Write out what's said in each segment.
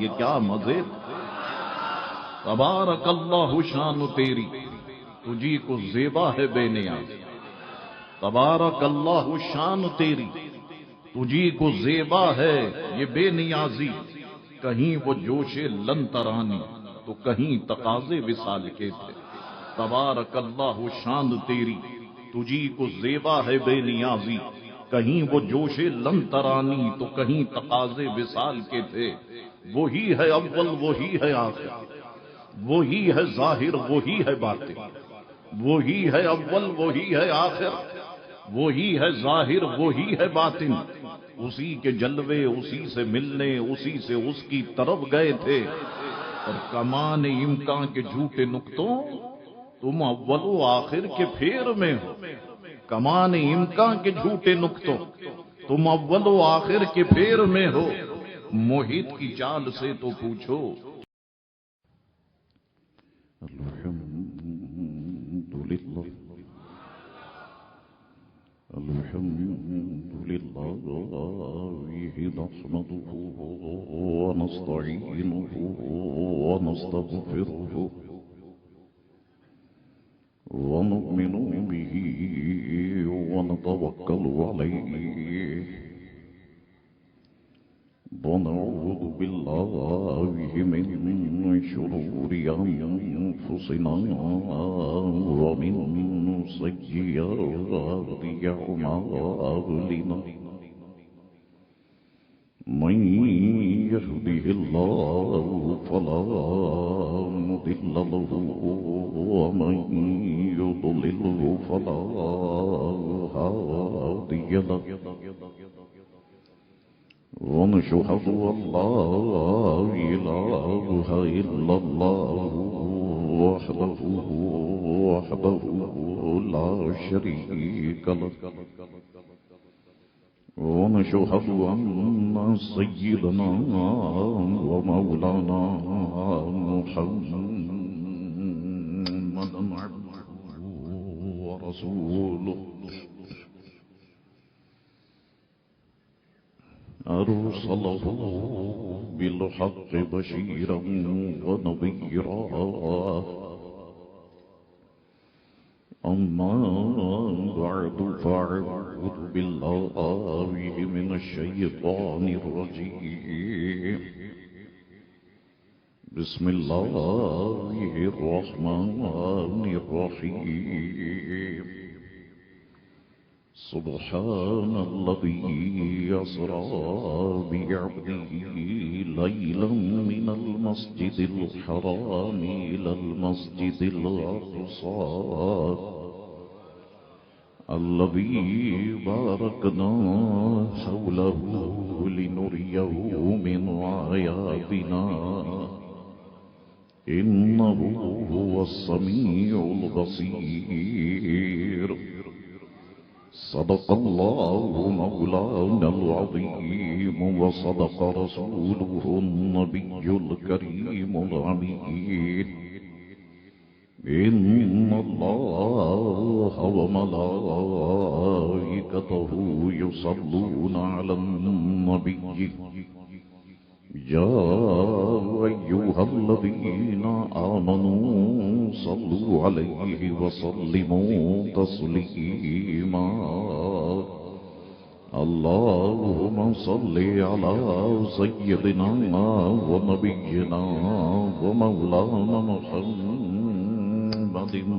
یہ کیا مزے. تبارک اللہ شان تیری تجھی کو زیبا ہے بے نیاز. تبارک اللہ شان تیری تجھی کو زیبا ہے یہ بے نیازی. کہیں وہ جوش لن ترانی تو کہیں تقاضے وصال کے تھے. تبارک اللہ شان تیری تجھی کو زیبا ہے بے نیازی. کہیں وہ جوش لن ترانی تو کہیں تقاضے وصال کے تھے. وہی ہے اول وہی ہے آخر وہی ہے ظاہر وہی ہے باطن. وہی ہے اول وہی ہے آخر وہی ہے ظاہر وہی ہے باطن. اسی کے جلوے اسی سے ملنے اسی سے اس کی طرف گئے تھے. اور کمان امکان کے جھوٹے نقطوں تم اول و آخر کے پھیر میں ہو. کمان امکان کے جھوٹے نقطوں تم اول و آخر کے پھیر میں ہو. محیط کی چال سے تو پوچھو. الحمد للہ الحمد للہ نحمده ونستعینه ونستغفره ونؤمن به ونتوکل علیہ ونعوذ باللہ من شرور انفسنا ومن سیئات اعمالنا. من يهده الله فلا مضل له ومن يضلله فلا هادي له. ونشهد أن لا إله إلا الله وحده لا شريك له. ونشهد أن سيدنا ومولانا محمدا عبده ورسوله أرسله بالحق بشيرا ونذيرا. أما بعد فأعوذ بالله من الشيطان الرجيم. بسم الله الرحمن الرحيم. سبحان الذي أسرى بعبده ليلا من المسجد الحرام إلى المسجد الأقصى الذي باركنا حوله لنريه من آياتنا إنه هو السميع البصير. صدق الله مولانا العظيم وصدق رسوله النبي الكريم الأمين. إن الله وملائكته يصلون على النبي يا أيها الذين آمنوا صلوا عليه وسلموا تسليما. اللهم صل على سيدنا ونبينا ومولانا محمد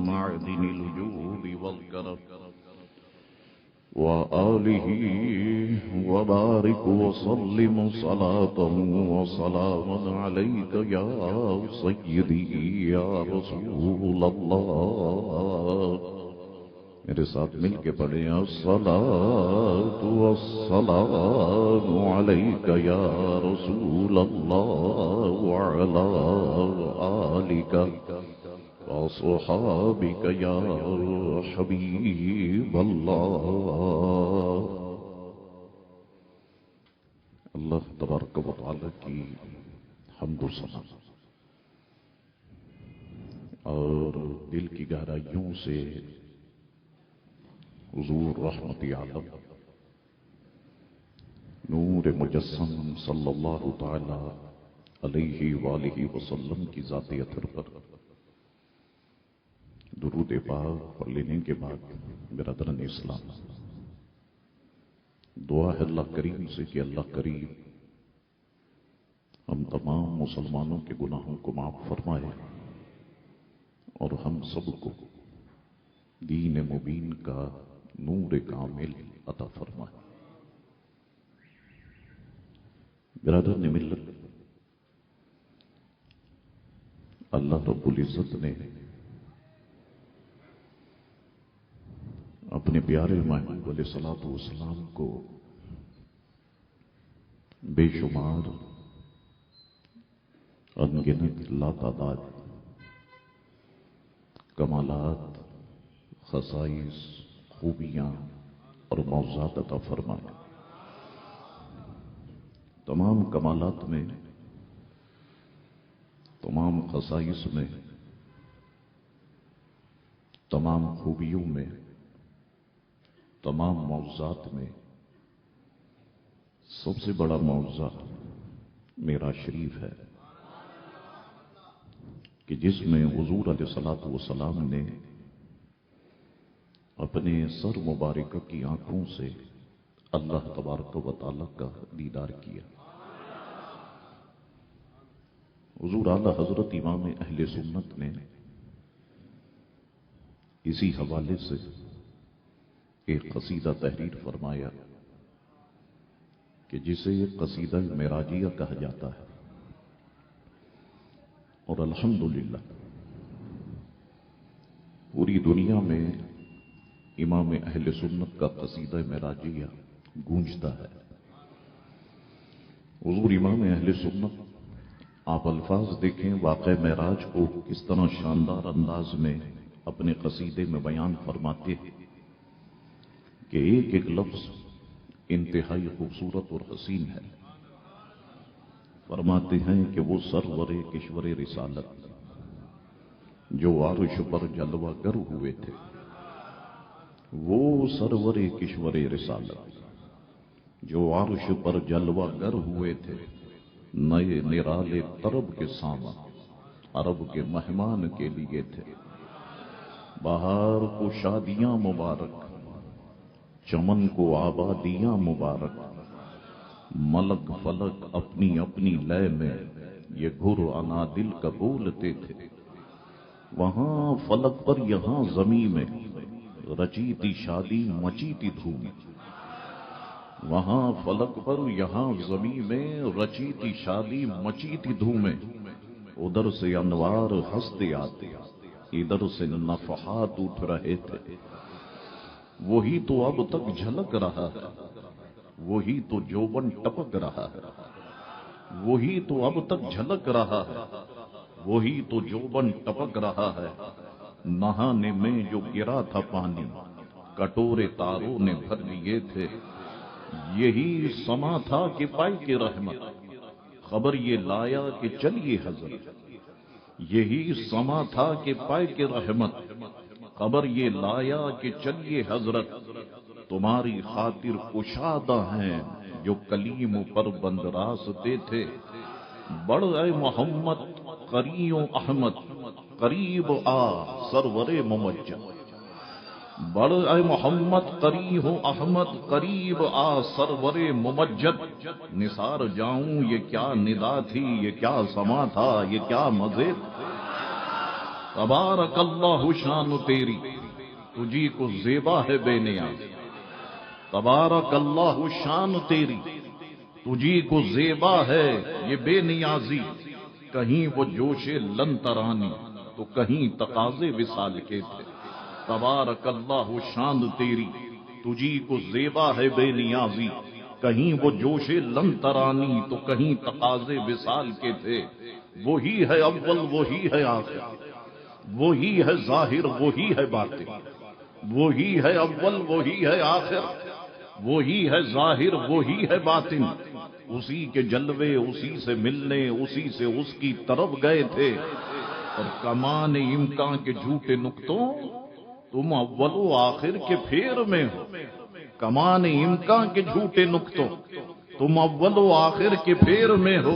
معدن الجود والكرم وآله وبارك وسلم صلاة وسلاما عليك يا سيدي يا رسول الله. میرے ساتھ مل کے پڑھیں الصلاة والسلام عليك يا رسول الله وعلى آلك وصحابك يا حبيب الله. اللہ تبارک و تعالی کی حمد و ثنا اور دل کی گہرائیوں سے حضور رحمت عالم نور مجسم صلی اللہ تعالی علیہ وآلہ وسلم کی ذات اطہر پر درود پاک پڑھ لینے کے بعد برادران اسلام، دعا ہے اللہ کریم سے کہ اللہ کریم ہم تمام مسلمانوں کے گناہوں کو معاف فرمائے اور ہم سب کو دین مبین کا نور کامل عطا فرمائے۔ برادران ملت، اللہ رب العزت نے اپنے پیارے محبوب علیہ الصلوۃ والسلام کو بے شمار انگنت لاتعداد کمالات، خصائص، خوبیاں اور معجزات عطا فرمائے۔ تمام کمالات میں، تمام خصائص میں، تمام خوبیوں میں، تمام معجزات میں سب سے بڑا معجزہ معراج شریف ہے کہ جس میں حضور علیہ الصلوۃ والسلام نے اپنے سر مبارکہ کی آنکھوں سے اللہ تبارک و تعالی کا دیدار کیا۔ حضور اعلی حضرت امام اہل سنت نے اسی حوالے سے ایک قصیدہ تحریر فرمایا کہ جسے قصیدہ معراجیہ کہا جاتا ہے، اور الحمدللہ پوری دنیا میں امام اہل سنت کا قصیدہ معراجیہ گونجتا ہے۔ حضور امام اہل سنت، آپ الفاظ دیکھیں واقع معراج کو کس طرح شاندار انداز میں اپنے قصیدے میں بیان فرماتے ہیں کہ ایک ایک لفظ انتہائی خوبصورت اور حسین ہے۔ فرماتے ہیں کہ وہ سرور کشور رسالت جو عرش پر جلوہ گر ہوئے تھے، وہ سرور کشور رسالت جو عرش پر جلوہ گر ہوئے تھے، نئے نرالے طرب کے ساما عرب کے مہمان کے لیے تھے۔ بہار کو شادیاں مبارک، چمن کو آبادیاں مبارک، ملک فلک اپنی اپنی لے میں یہ گھر انادل کا بولتے تھے۔ وہاں فلک پر یہاں زمین میں رچی تھی شادی مچی تھی دھوم۔ وہاں فلک پر یہاں زمین میں رچی تھی شادی مچی تھی دھومیں۔ ادھر سے انوار ہنستے آتے، ادھر سے نفحات اٹھ رہے تھے۔ وہی تو اب تک جھلک رہا ہے، وہی تو جوبن ٹپک رہا ہے، وہی تو اب تک جھلک رہا ہے، وہی تو جوبن ٹپک رہا ہے۔ نہانے میں جو گرا تھا پانی، کٹورے تاروں نے بھر لیے تھے۔ یہی سما تھا کہ پائے کے رحمت، خبر یہ لایا کہ چلیے حضرت۔ یہی سما تھا کہ پائے کے رحمت، خبر یہ لایا کہ چلیے حضرت۔ تمہاری خاطر کشادہ ہیں جو کلیم پر بند راستے تھے۔ بڑھ اے محمد قریوں احمد، قریب آ سرور ممجد۔ بڑھ اے محمد قریب احمد، قریب آ سرور ممجد۔ نثار جاؤں یہ کیا ندا تھی، یہ کیا سما تھا، یہ کیا مزے تھے۔ تبارک اللہ شان تیری، تجھی کو زیبا ہے بے نیاز۔ تبارک اللہ شان تیری، تجھی کو زیبا ہے یہ بے نیازی۔ کہیں وہ جوش لن ترانی تو کہیں تقاضے وصال کے تھے۔ تبارک اللہ شان تیری، تجھی کو زیبا ہے بے نیازی۔ کہیں وہ جوش لن ترانی تو کہیں تقاضے وصال کے تھے۔ وہی ہے اول وہی ہے آخر، وہی ہے ظاہر وہی ہے باطن۔ وہی ہے اول وہی ہے آخر، وہی ہے ظاہر وہی ہے باطن۔ اسی کے جلوے اسی سے ملنے، اسی سے اس کی طرف گئے تھے۔ اور کمان امکان کے جھوٹے نقطوں تم اول و آخر کے پھیر میں ہو۔ کمان امکان کے جھوٹے نقطوں تم اول و آخر کے پھیر میں ہو۔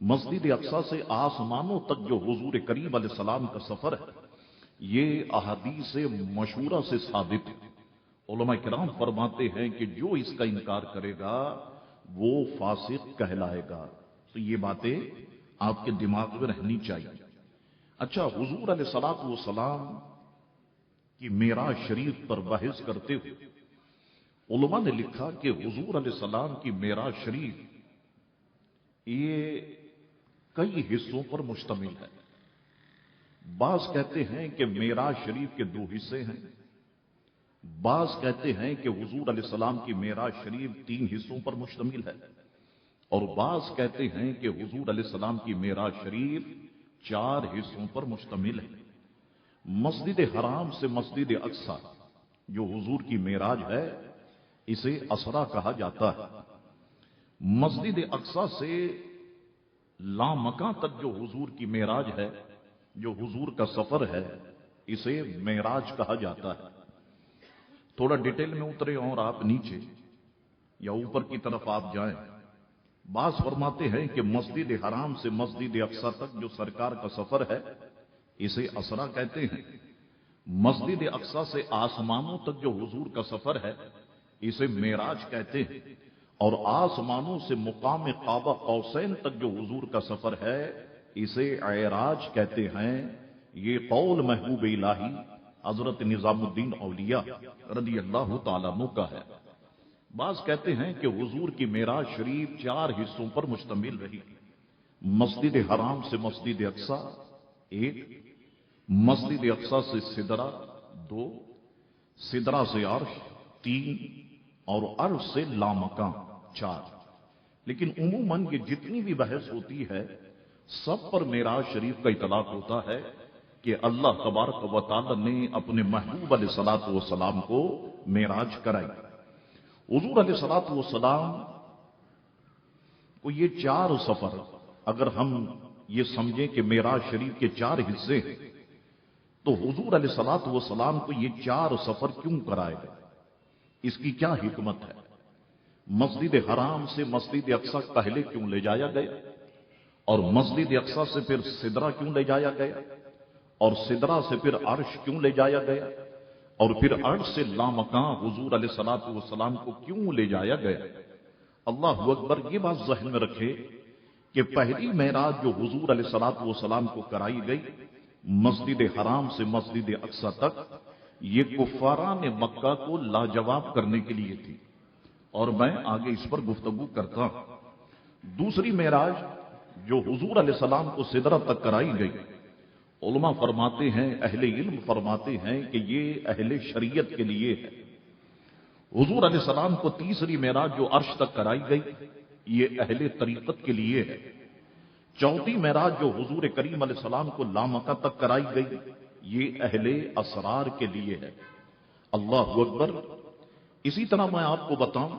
مسجد اقصی سے آسمانوں تک جو حضور کریم علیہ السلام کا سفر ہے، یہ احادیث مشہورہ سے ثابت ہے۔ علماء کرام فرماتے ہیں کہ جو اس کا انکار کرے گا وہ فاسق کہلائے گا۔ تو یہ باتیں آپ کے دماغ میں رہنی چاہیے۔ اچھا، حضور علیہ الصلوۃ والسلام کی معراج شریف پر بحث کرتے ہوئے علماء نے لکھا کہ حضور علیہ السلام کی معراج شریف یہ کئی حصوں پر مشتمل ہے۔ بعض کہتے ہیں کہ معراج شریف کے 2 حصے ہیں، بعض کہتے ہیں کہ حضور علیہ السلام کی معراج شریف 3 حصوں پر مشتمل ہے، اور بعض کہتے ہیں کہ حضور علیہ السلام کی معراج شریف 4 حصوں پر مشتمل ہے۔ مسجد حرام سے مسجد اقصی جو حضور کی معراج ہے اسے اسرا کہا جاتا ہے۔ مسجد اقصی سے لامکاں تک جو حضور کی معراج ہے، جو حضور کا سفر ہے، اسے معراج کہا جاتا ہے۔ تھوڑا ڈیٹیل میں اترے اور آپ نیچے یا اوپر کی طرف آپ جائیں، بعض فرماتے ہیں کہ مسجد حرام سے مسجد اقصی تک جو سرکار کا سفر ہے اسے اسرا کہتے ہیں۔ مسجد اقصی سے آسمانوں تک جو حضور کا سفر ہے اسے معراج کہتے ہیں، اور آسمانوں سے مقام قاب قوسین تک جو حضور کا سفر ہے اسے عراج کہتے ہیں۔ یہ قول محبوب الہی حضرت نظام الدین اولیاء رضی اللہ تعالیٰ عنہ کا ہے۔ بعض کہتے ہیں کہ حضور کی معراج شریف 4 حصوں پر مشتمل رہی۔ مسجد حرام سے مسجد اقصی 1، مسجد اقصی سے سدرہ 2، سدرہ سے عرش 3، اور عرش سے لامکاں 4۔ لیکن عموماً یہ جتنی بھی بحث ہوتی ہے سب پر معراج شریف کا اطلاق ہوتا ہے کہ اللہ تبارک و تعالی نے اپنے محبوب علیہ الصلوۃ والسلام کو معراج کرائی۔ حضور علیہ الصلوۃ والسلام کو یہ 4 سفر، اگر ہم یہ سمجھیں کہ معراج شریف کے 4 حصے ہیں، تو حضور علیہ الصلوۃ والسلام کو یہ 4 سفر کیوں کرائے گئے؟ اس کی کیا حکمت ہے؟ مسجد حرام سے مسجد اقصی پہلے کیوں لے جایا گیا، اور مسجد اقصی سے پھر سدرہ کیوں لے جایا گیا، اور سدرہ سے پھر عرش کیوں لے جایا گیا، اور پھر عرش سے لامکاں حضور علیہ الصلوۃ والسلام کو کیوں لے جایا گیا؟ اللہ اکبر۔ یہ بات ذہن میں رکھے کہ پہلی معراج جو حضور علیہ الصلوۃ والسلام کو کرائی گئی مسجد حرام سے مسجد اقصی تک، یہ کفاران مکہ کو لاجواب کرنے کے لیے تھی، اور میں آگے اس پر گفتگو کرتا ہوں۔ دوسری معراج جو حضور علیہ السلام کو سدرہ تک کرائی گئی، علماء فرماتے ہیں، اہل علم فرماتے ہیں کہ یہ اہل شریعت کے لیے ہے۔ حضور علیہ السلام کو تیسری معراج جو عرش تک کرائی گئی یہ اہل طریقت کے لیے ہے۔ چوتھی معراج جو حضور کریم علیہ السلام کو لامکہ تک کرائی گئی یہ اہل اسرار کے لیے ہے۔ اللہ اکبر۔ اسی طرح میں آپ کو بتاؤں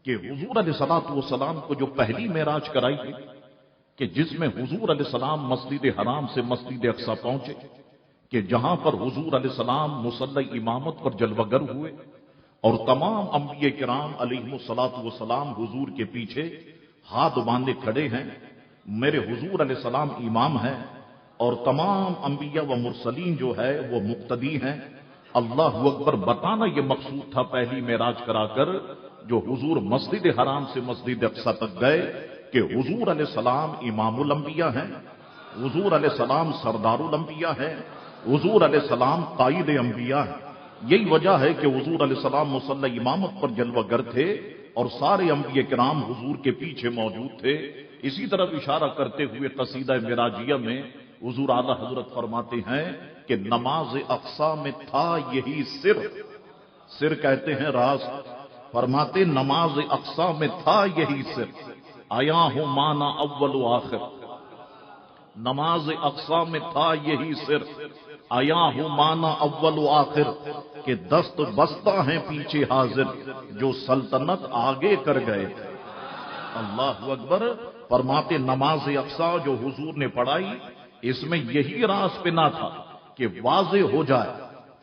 کہ حضور علیہ الصلوۃ والسلام کو جو پہلی معراج کرائی گئی کہ جس میں حضور علیہ السلام مسجد حرام سے مسجد اقصی پہنچے، کہ جہاں پر حضور علیہ السلام مصلی امامت پر جلوہ گر ہوئے، اور تمام انبیاء کرام علیہم الصلوۃ والسلام حضور کے پیچھے ہاتھ باندھے کھڑے ہیں، میرے حضور علیہ السلام امام ہیں اور تمام انبیاء و مرسلین جو ہے وہ مقتدی ہیں۔ اللہ اکبر۔ بتانا یہ مقصود تھا پہلی معراج کرا کر جو حضور مسجد حرام سے مسجد اقصی تک گئے کہ حضور علیہ السلام امام الانبیاء ہیں، حضور علیہ السلام سردار الانبیاء ہیں، حضور علیہ السلام قائد انبیاء ہیں۔ یہی وجہ ہے کہ حضور علیہ السلام مصلی امامت پر جلوہ گر تھے اور سارے انبیاء کرام حضور کے پیچھے موجود تھے۔ اسی طرف اشارہ کرتے ہوئے قصیدہ معراجیہ میں حضور اعلی حضرت فرماتے ہیں کہ نماز اقصی میں تھا یہی سر، سر کہتے ہیں راز، فرماتے نماز اقصی میں تھا یہی سر، آیا ہوں مانا اول و آخر۔ نماز اقصی میں تھا یہی سر، آیا ہوں مانا اول و آخر، کہ دست بستہ ہیں پیچھے حاضر جو سلطنت آگے کر گئے تھے۔ اللہ اکبر۔ فرماتے نماز اقصی جو حضور نے پڑھائی اس میں یہی راز پنا تھا کہ واضح ہو جائے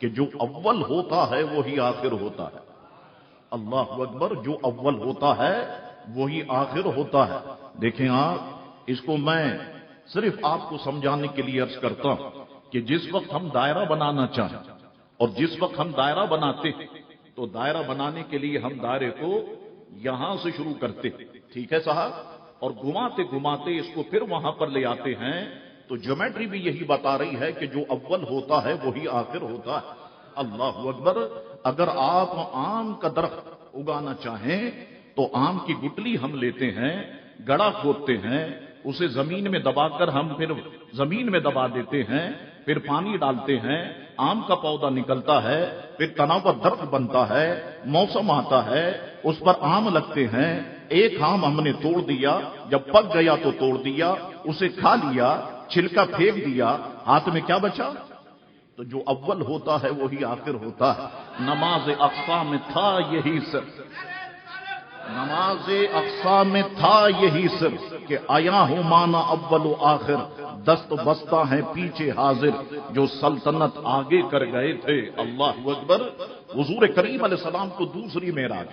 کہ جو اول ہوتا ہے وہی آخر ہوتا ہے۔ اللہ اکبر۔ جو اول ہوتا ہے وہی آخر ہوتا ہے۔ دیکھیں آپ اس کو میں صرف آپ کو سمجھانے کے لیے عرض کرتا ہوں کہ جس وقت ہم دائرہ بنانا چاہیں اور جس وقت ہم دائرہ بناتے ہیں تو دائرہ بنانے کے لیے ہم دائرے کو یہاں سے شروع کرتے ہیں، ٹھیک ہے صاحب، اور گھماتے گھماتے اس کو پھر وہاں پر لے آتے ہیں. تو جیومیٹری بھی یہی بتا رہی ہے کہ جو اول ہوتا ہے وہی آخر ہوتا ہے. اللہ اکبر. اگر آپ آم کا درخت اگانا چاہیں تو آم کی گٹلی ہم لیتے ہیں، گڑا کھودتے ہیں، اسے زمین میں دبا کر ہم پھر زمین میں دبا دیتے ہیں، پھر پانی ڈالتے ہیں، آم کا پودا نکلتا ہے، پھر تنا ہوا درخت بنتا ہے، موسم آتا ہے، اس پر آم لگتے ہیں. ایک آم ہم نے توڑ دیا، جب پک گیا تو توڑ دیا، اسے کھا لیا، چھلکا پھینک دیا، ہاتھ میں کیا بچا؟ تو جو اول ہوتا ہے وہی آخر ہوتا ہے. نماز اقصا میں تھا یہی سر، نماز اقصا میں تھا یہی سر کہ آیا ہوں مانا اول و آخر، دست بستہ ہیں پیچھے حاضر جو سلطنت آگے کر گئے تھے. اللہ اکبر. حضور کریم علیہ السلام کو دوسری معراج،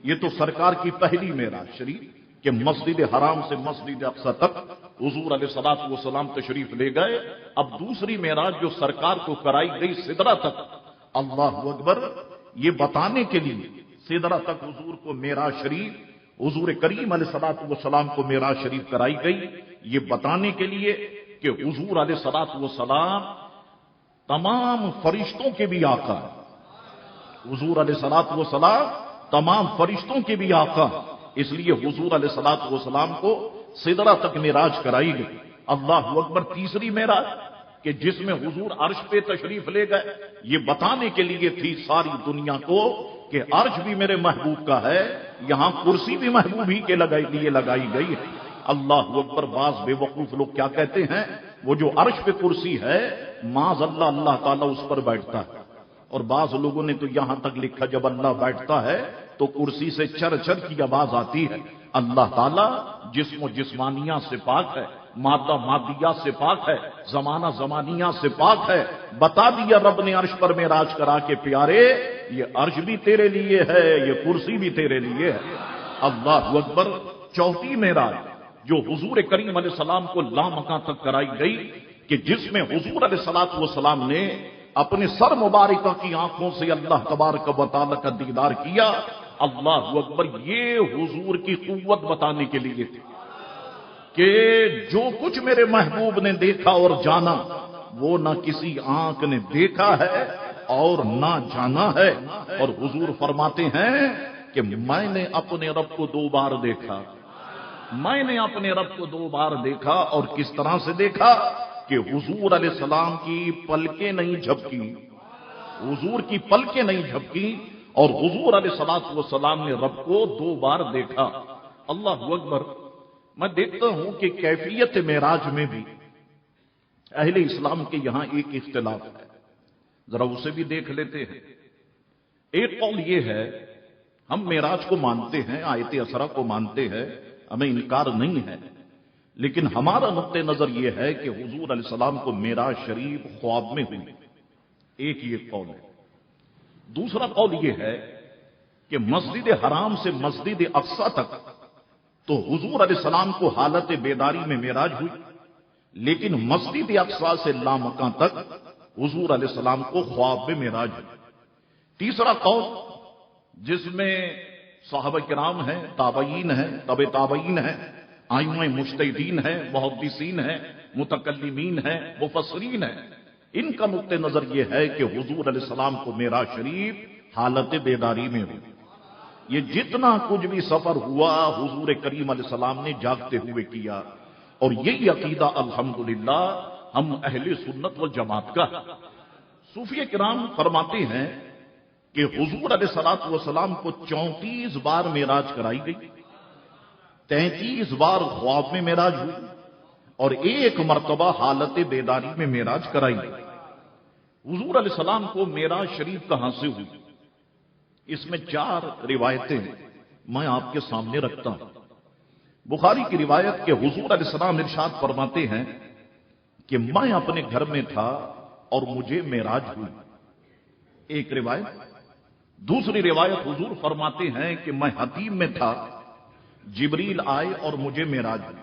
یہ تو سرکار کی پہلی معراج شریف کہ مسجد حرام سے مسجد اقصی تک حضور علیہ الصلوۃ والسلام تشریف لے گئے. اب دوسری معراج جو سرکار کو کرائی گئی سدرہ تک. اللہ اکبر. یہ بتانے کے لیے سدرہ تک حضور کو معراج شریف، حضور کریم علیہ الصلوۃ والسلام کو معراج شریف کرائی گئی، یہ بتانے کے لیے کہ حضور علیہ الصلوۃ والسلام تمام فرشتوں کے بھی آقا، حضور علیہ الصلوۃ والسلام تمام فرشتوں کے بھی آقا. اس لیے حضور علیہ الصلوۃ والسلام کو سدرہ تک معراج کرائی گئی. اللہ اکبر. تیسری معراج کہ جس میں حضور عرش پہ تشریف لے گئے، یہ بتانے کے لیے تھی ساری دنیا کو کہ عرش بھی میرے محبوب کا ہے، یہاں کرسی بھی محبوب ہی کے لیے لگائی گئی ہے. اللہ اکبر. بعض بے وقوف لوگ کیا کہتے ہیں، وہ جو عرش پہ کرسی ہے معاذ اللہ اللہ تعالیٰ اس پر بیٹھتا ہے. اور بعض لوگوں نے تو یہاں تک لکھا جب اللہ بیٹھتا ہے تو کرسی سے چر چر کی آواز آتی ہے. اللہ تعالیٰ جسم و جسمانیات سے پاک ہے، مادہ مادیات سے پاک ہے، زمانہ زمانیات سے پاک ہے. بتا دیا رب نے عرش پر معراج کرا کے پیارے یہ عرش بھی تیرے لیے ہے، یہ کرسی بھی تیرے لیے ہے. اللہ اکبر. چوتھی معراج جو حضور کریم علیہ السلام کو لامکاں تک کرائی گئی کہ جس میں حضور علیہ الصلوۃ والسلام نے اپنے سر مبارکہ کی آنکھوں سے اللہ تبارک و تعالی کا دیدار کیا. اللہ اکبر. یہ حضور کی قوت بتانے کے لیے تھی کہ جو کچھ میرے محبوب نے دیکھا اور جانا وہ نہ کسی آنکھ نے دیکھا ہے اور نہ جانا ہے. اور حضور فرماتے ہیں کہ میں نے اپنے رب کو 2 بار دیکھا، میں نے اپنے رب کو 2 بار دیکھا. اور کس طرح سے دیکھا کہ حضور علیہ السلام کی پلکیں نہیں جھپکی، حضور کی پلکیں نہیں جھپکی، اور حضور علیہ الصلوۃ والسلام نے رب کو 2 بار دیکھا. اللہ اکبر. میں دیکھتا ہوں کہ کیفیت معراج میں بھی اہل اسلام کے یہاں ایک اختلاف ہے، ذرا اسے بھی دیکھ لیتے ہیں. ایک قول یہ ہے ہم معراج کو مانتے ہیں، آیت اسرا کو مانتے ہیں، ہمیں انکار نہیں ہے، لیکن ہمارا نقطہ نظر یہ ہے کہ حضور علیہ السلام کو معراج شریف خواب میں ہوئی. ایک یہ قول ہے. دوسرا قول یہ ہے کہ مسجد حرام سے مسجد اقصی تک تو حضور علیہ السلام کو حالت بیداری میں معراج ہوئی، لیکن مسجد اقصی سے لامکاں تک حضور علیہ السلام کو خواب میں معراج ہوئی. تیسرا قول جس میں صحابہ کرام ہیں، تابعین ہیں، تبع تابعین ہیں، ائمہ مجتہدین ہیں، محدثین ہیں، متکلمین ہیں، مفسرین ہیں، ان کا نقطہ نظر یہ ہے کہ حضور علیہ السلام کو معراج شریف حالت بیداری میں ہوئی. یہ جتنا کچھ بھی سفر ہوا حضور کریم علیہ السلام نے جاگتے ہوئے کیا. اور یہی عقیدہ الحمدللہ ہم اہل سنت والجماعت کا. صوفیہ کرام فرماتے ہیں کہ حضور علیہ الصلوۃ والسلام کو 34 بار معراج کرائی گئی، 33 بار خواب میں معراج ہوئی، اور 1 مرتبہ حالت بیداری میں معراج کرائی گئی. حضور علیہ السلام کو معراج شریف کہاں سے ہوئی؟ اس میں 4 روایتیں میں آپ کے سامنے رکھتا ہوں. بخاری کی روایت کہ حضور علیہ السلام ارشاد فرماتے ہیں کہ میں اپنے گھر میں تھا اور مجھے معراج ہوئی. ایک روایت. دوسری روایت حضور فرماتے ہیں کہ میں حتیم میں تھا، جبریل آئے اور مجھے معراج ہوئی.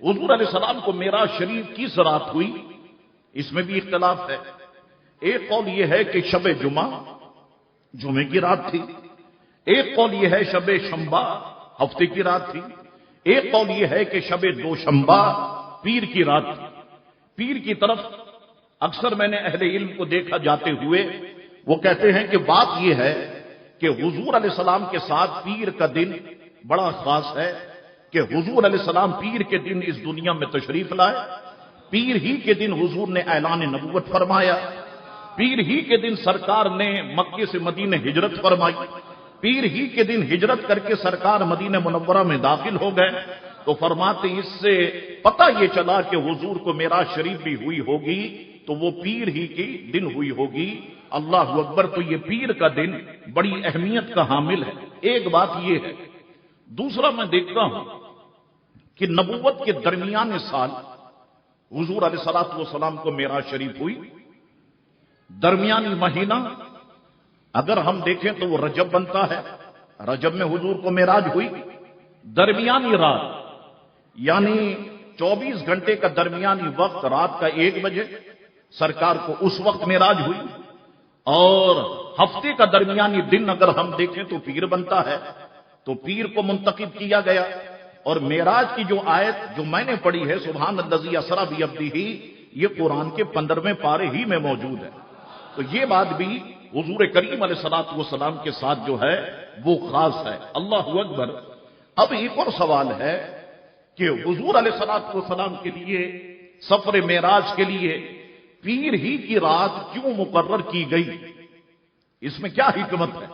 حضور علیہ السلام کو معراج شریف کس رات ہوئی، اس میں بھی اختلاف ہے۔ ایک قول یہ ہے کہ شب جمعہ، جمعے کی رات تھی، ایک قول یہ ہے شب شنبہ، ہفتے کی رات تھی، ایک قول یہ ہے کہ شب دوشنبہ، پیر کی رات تھی۔ پیر کی طرف اکثر میں نے اہل علم کو دیکھا جاتے ہوئے، وہ کہتے ہیں کہ بات یہ ہے کہ حضور علیہ السلام کے ساتھ پیر کا دن بڑا خاص ہے کہ حضور علیہ السلام پیر کے دن اس دنیا میں تشریف لائے، پیر ہی کے دن حضور نے اعلان نبوت فرمایا، پیر ہی کے دن سرکار نے مکے سے مدینہ ہجرت فرمائی، پیر ہی کے دن ہجرت کر کے سرکار مدینہ منورہ میں داخل ہو گئے۔ تو فرماتے اس سے پتہ یہ چلا کہ حضور کو معراج شریف بھی ہوئی ہوگی تو وہ پیر ہی کی دن ہوئی ہوگی۔ اللہ اکبر۔ تو یہ پیر کا دن بڑی اہمیت کا حامل ہے، ایک بات یہ ہے۔ دوسرا میں دیکھتا ہوں کہ نبوت کے درمیان سال حضور علیہ الصلوۃ والسلام کو معراج شریف ہوئی، درمیانی مہینہ اگر ہم دیکھیں تو وہ رجب بنتا ہے، رجب میں حضور کو معراج ہوئی، درمیانی رات یعنی 24 گھنٹے کا درمیانی وقت رات کا 1 بجے سرکار کو اس وقت معراج ہوئی، اور ہفتے کا درمیانی دن اگر ہم دیکھیں تو پیر بنتا ہے، تو پیر کو منتخب کیا گیا۔ اور معراج کی جو آیت جو میں نے پڑھی ہے سبحان الذی اسری بعبدہ، یہ قرآن کے 15ویں پارے ہی میں موجود ہے۔ تو یہ بات بھی حضور کریم علیہ الصلوۃ والسلام کے ساتھ جو ہے وہ خاص ہے۔ اللہ اکبر۔ اب ایک اور سوال ہے کہ حضور علیہ الصلوۃ والسلام کے لیے سفر معراج کے لیے پیر ہی کی رات کیوں مقرر کی گئی، اس میں کیا حکمت ہے؟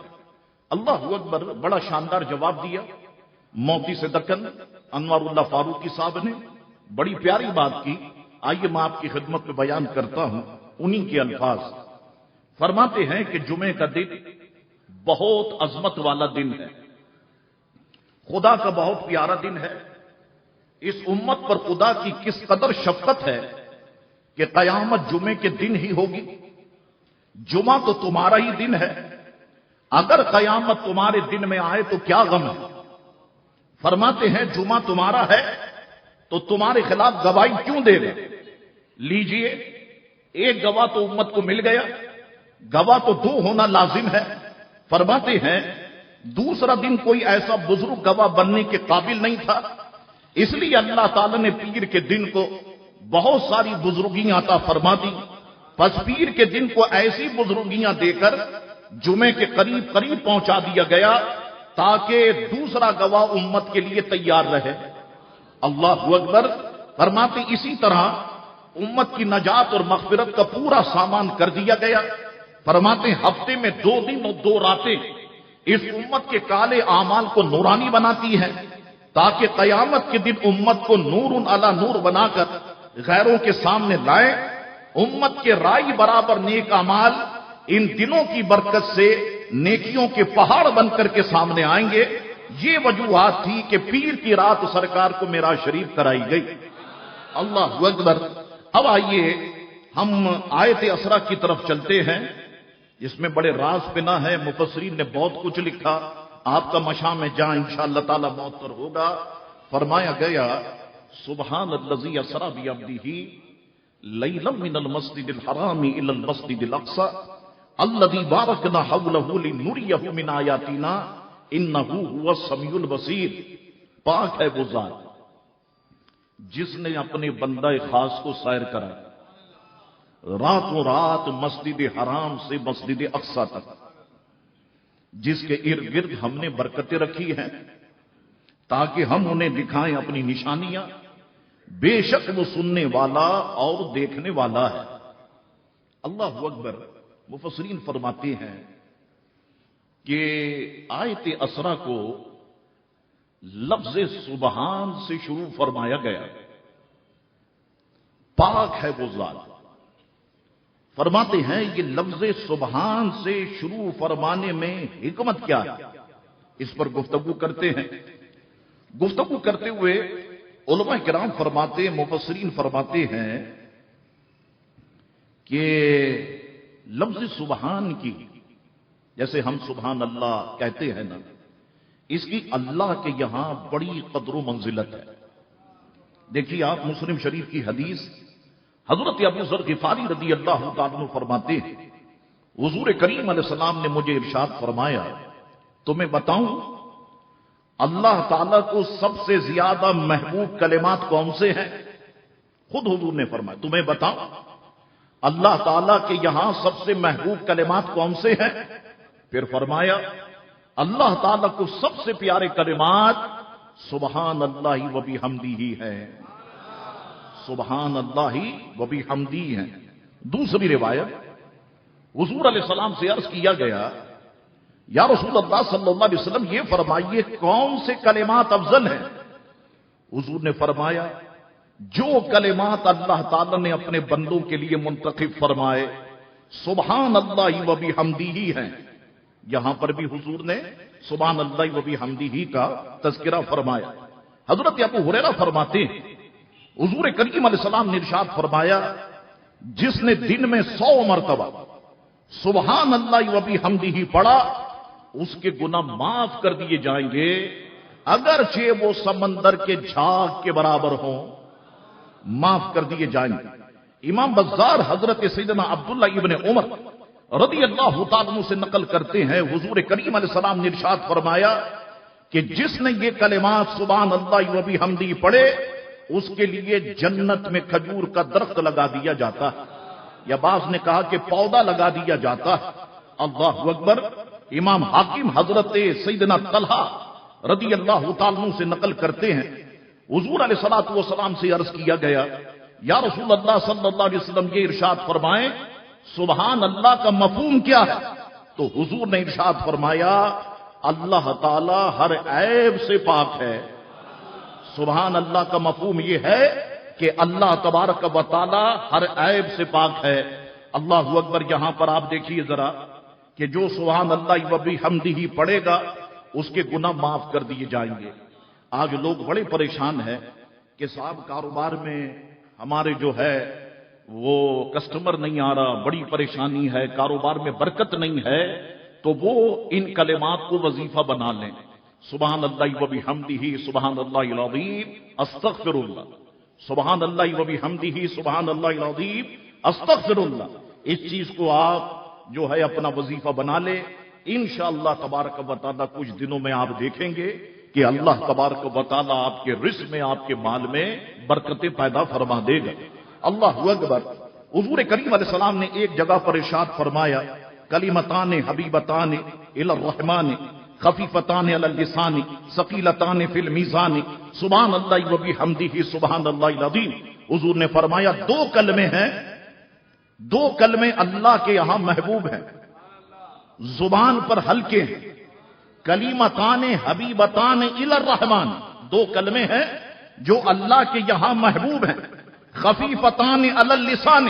اللہ اکبر۔ بڑا شاندار جواب دیا موتی سے دکن انوار اللہ فاروقی صاحب نے، بڑی پیاری بات کی۔ آئیے میں آپ کی خدمت میں بیان کرتا ہوں انہی کے الفاظ۔ فرماتے ہیں کہ جمعے کا دن بہت عظمت والا دن ہے، خدا کا بہت پیارا دن ہے۔ اس امت پر خدا کی کس قدر شفقت ہے کہ قیامت جمعے کے دن ہی ہوگی۔ جمعہ تو تمہارا ہی دن ہے، اگر قیامت تمہارے دن میں آئے تو کیا غم ہے۔ فرماتے ہیں جمعہ تمہارا ہے تو تمہارے خلاف گواہی کیوں دے گا؟ لیجئے، ایک گواہ تو امت کو مل گیا، گواہ تو 2 ہونا لازم ہے۔ فرماتے ہیں دوسرا دن کوئی ایسا بزرگ گواہ بننے کے قابل نہیں تھا، اس لیے اللہ تعالی نے پیر کے دن کو بہت ساری بزرگیاں عطا فرما دی۔ پس پیر کے دن کو ایسی بزرگیاں دے کر جمعے کے قریب قریب پہنچا دیا گیا تاکہ دوسرا گواہ امت کے لیے تیار رہے۔ اللہ اکبر۔ فرماتے اسی طرح امت کی نجات اور مغفرت کا پورا سامان کر دیا گیا۔ فرماتے ہفتے میں 2 دن اور 2 راتیں اس امت کے کالے اعمال کو نورانی بناتی ہیں تاکہ قیامت کے دن امت کو نور علی نور بنا کر غیروں کے سامنے لائے۔ امت کے رائی برابر نیک اعمال ان دنوں کی برکت سے نیکیوں کے پہاڑ بن کر کے سامنے آئیں گے۔ یہ وجوہات تھی کہ پیر کی رات سرکار کو معراج شریف کرائی گئی۔ اللہ اکبر۔ اب آئیے ہم آیت اسرا کی طرف چلتے ہیں، جس میں بڑے راز پنا ہے، مفسرین نے بہت کچھ لکھا۔ آپ کا مشاء میں جہاں انشاءاللہ تعالی معطر ہوگا، فرمایا گیا سبحان الذی اسری بعبدہ لیلا من المسجد الحرام الی المسجد الاقصی الذی بارکنا حولہ لنریہ من آیاتنا انہ هو السمیع البصیر۔ پاک ہے وہ ذات جس نے اپنے بندہ خاص کو سیر کرا راتوں رات مسجد حرام سے مسجد اقصی تک، جس کے ارد گرد ہم نے برکتیں رکھی ہیں تاکہ ہم انہیں دکھائیں اپنی نشانیاں۔ بے شک وہ سننے والا اور دیکھنے والا ہے۔ اللہ اکبر۔ مفسرین فرماتے ہیں کہ آیت اسرا کو لفظ سبحان سے شروع فرمایا گیا۔ پاک ہے وہ ذات۔ فرماتے ہیں یہ لفظ سبحان سے شروع فرمانے میں حکمت کیا ہے، اس پر گفتگو کرتے ہیں۔ گفتگو کرتے ہوئے علماء کرام فرماتے، مفسرین فرماتے ہیں کہ لفظ سبحان کی، جیسے ہم سبحان اللہ کہتے ہیں نا، اس کی اللہ کے یہاں بڑی قدر و منزلت ہے۔ دیکھیے آپ مسلم شریف کی حدیث، حضرت ابو ذر غفاری رضی اللہ تعالیٰ عنہ فرماتے ہیں حضور کریم علیہ السلام نے مجھے ارشاد فرمایا تمہیں بتاؤں اللہ تعالیٰ کو سب سے زیادہ محبوب کلمات کون سے ہیں؟ خود حضور نے فرمایا تمہیں بتاؤں اللہ تعالیٰ کے یہاں سب سے محبوب کلمات کون سے ہیں؟ پھر فرمایا اللہ تعالیٰ کو سب سے پیارے کلمات سبحان اللہ و بحمدہ ہے، سبحان اللہ و بحمدہ ہے۔ دوسری روایت حضور علیہ السلام سے عرض کیا گیا یا رسول اللہ صلی اللہ علیہ وسلم یہ فرمائیے کون سے کلمات افضل ہیں؟ حضور نے فرمایا جو کلمات اللہ تعالی نے اپنے بندوں کے لیے منتخب فرمائے سبحان اللہ و بحمدہ ہیں۔ یہاں پر بھی حضور نے سبحان اللہ و بحمدہ کا تذکرہ فرمایا۔ حضرت ابو ہریرہ فرماتے ہیں حضور کریم علیہ السلام نے ارشاد فرمایا جس نے دن میں 100 مرتبہ سبحان اللہ و بحمدہ پڑھا اس کے گناہ معاف کر دیے جائیں گے اگرچہ وہ سمندر کے جھاگ کے برابر ہوں، معاف کر دیے جائیں گے۔ امام بزار حضرت سیدنا عبداللہ ابن عمر رضی اللہ تعالیٰ عنہ سے نقل کرتے ہیں حضور کریم علیہ السلام نے ارشاد فرمایا کہ جس نے یہ کلمات سبحان اللہ و بحمدہ پڑھے اس کے لیے جنت میں کھجور کا درخت لگا دیا جاتا ہے، یا بعض نے کہا کہ پودا لگا دیا جاتا ہے۔ اللہ اکبر۔ امام حاکم حضرت سیدنا طلحہ رضی اللہ تعالیٰ عنہ سے نقل کرتے ہیں حضور علیہ الصلوۃ والسلام سے عرض کیا گیا یا رسول اللہ صلی اللہ علیہ وسلم یہ ارشاد فرمائیں سبحان اللہ کا مفہوم کیا ہے؟ تو حضور نے ارشاد فرمایا اللہ تعالی ہر عیب سے پاک ہے۔ سبحان اللہ کا مفہوم یہ ہے کہ اللہ تبارک و تعالی ہر عیب سے پاک ہے۔ اللہ اکبر۔ یہاں پر آپ دیکھیے ذرا کہ جو سبحان اللہ و بحمدہ پڑھے گا اس کے گناہ معاف کر دیے جائیں گے۔ آج لوگ بڑے پریشان ہیں کہ صاحب کاروبار میں ہمارے جو ہے وہ کسٹمر نہیں آ رہا، بڑی پریشانی ہے، کاروبار میں برکت نہیں ہے، تو وہ ان کلمات کو وظیفہ بنا لیں۔ سبحان اللہ و بحمدہ سبحان اللہ العظیم استغفر اللہ، سبحان اللہ و بحمدہ سبحان اللہ العظیم استغفر اللہ۔ اس چیز کو آپ جو ہے اپنا وظیفہ بنا لے، انشاءاللہ تبارک و تعالی کچھ دنوں میں آپ دیکھیں گے کہ اللہ تبارک و تعالی آپ کے رزق میں، آپ کے مال میں برکتیں پیدا فرما دے گا۔ اللہ اکبر۔ حضور کریم علیہ السلام نے ایک جگہ پر ارشاد فرمایا کلمتان حبیبتان الی الرحمن خفیفتان علی اللسان ثقیلتان فی المیزان سبحان اللہ و بحمدہ سبحان اللہ العظیم۔ حضور نے فرمایا دو کلمے ہیں، دو کلمے اللہ کے یہاں محبوب ہیں، زبان پر ہلکے ہیں، کلمتان حبیبتان الی الرحمن، دو کلمے ہیں جو اللہ کے یہاں محبوب ہیں، خفیفتان علی اللسان،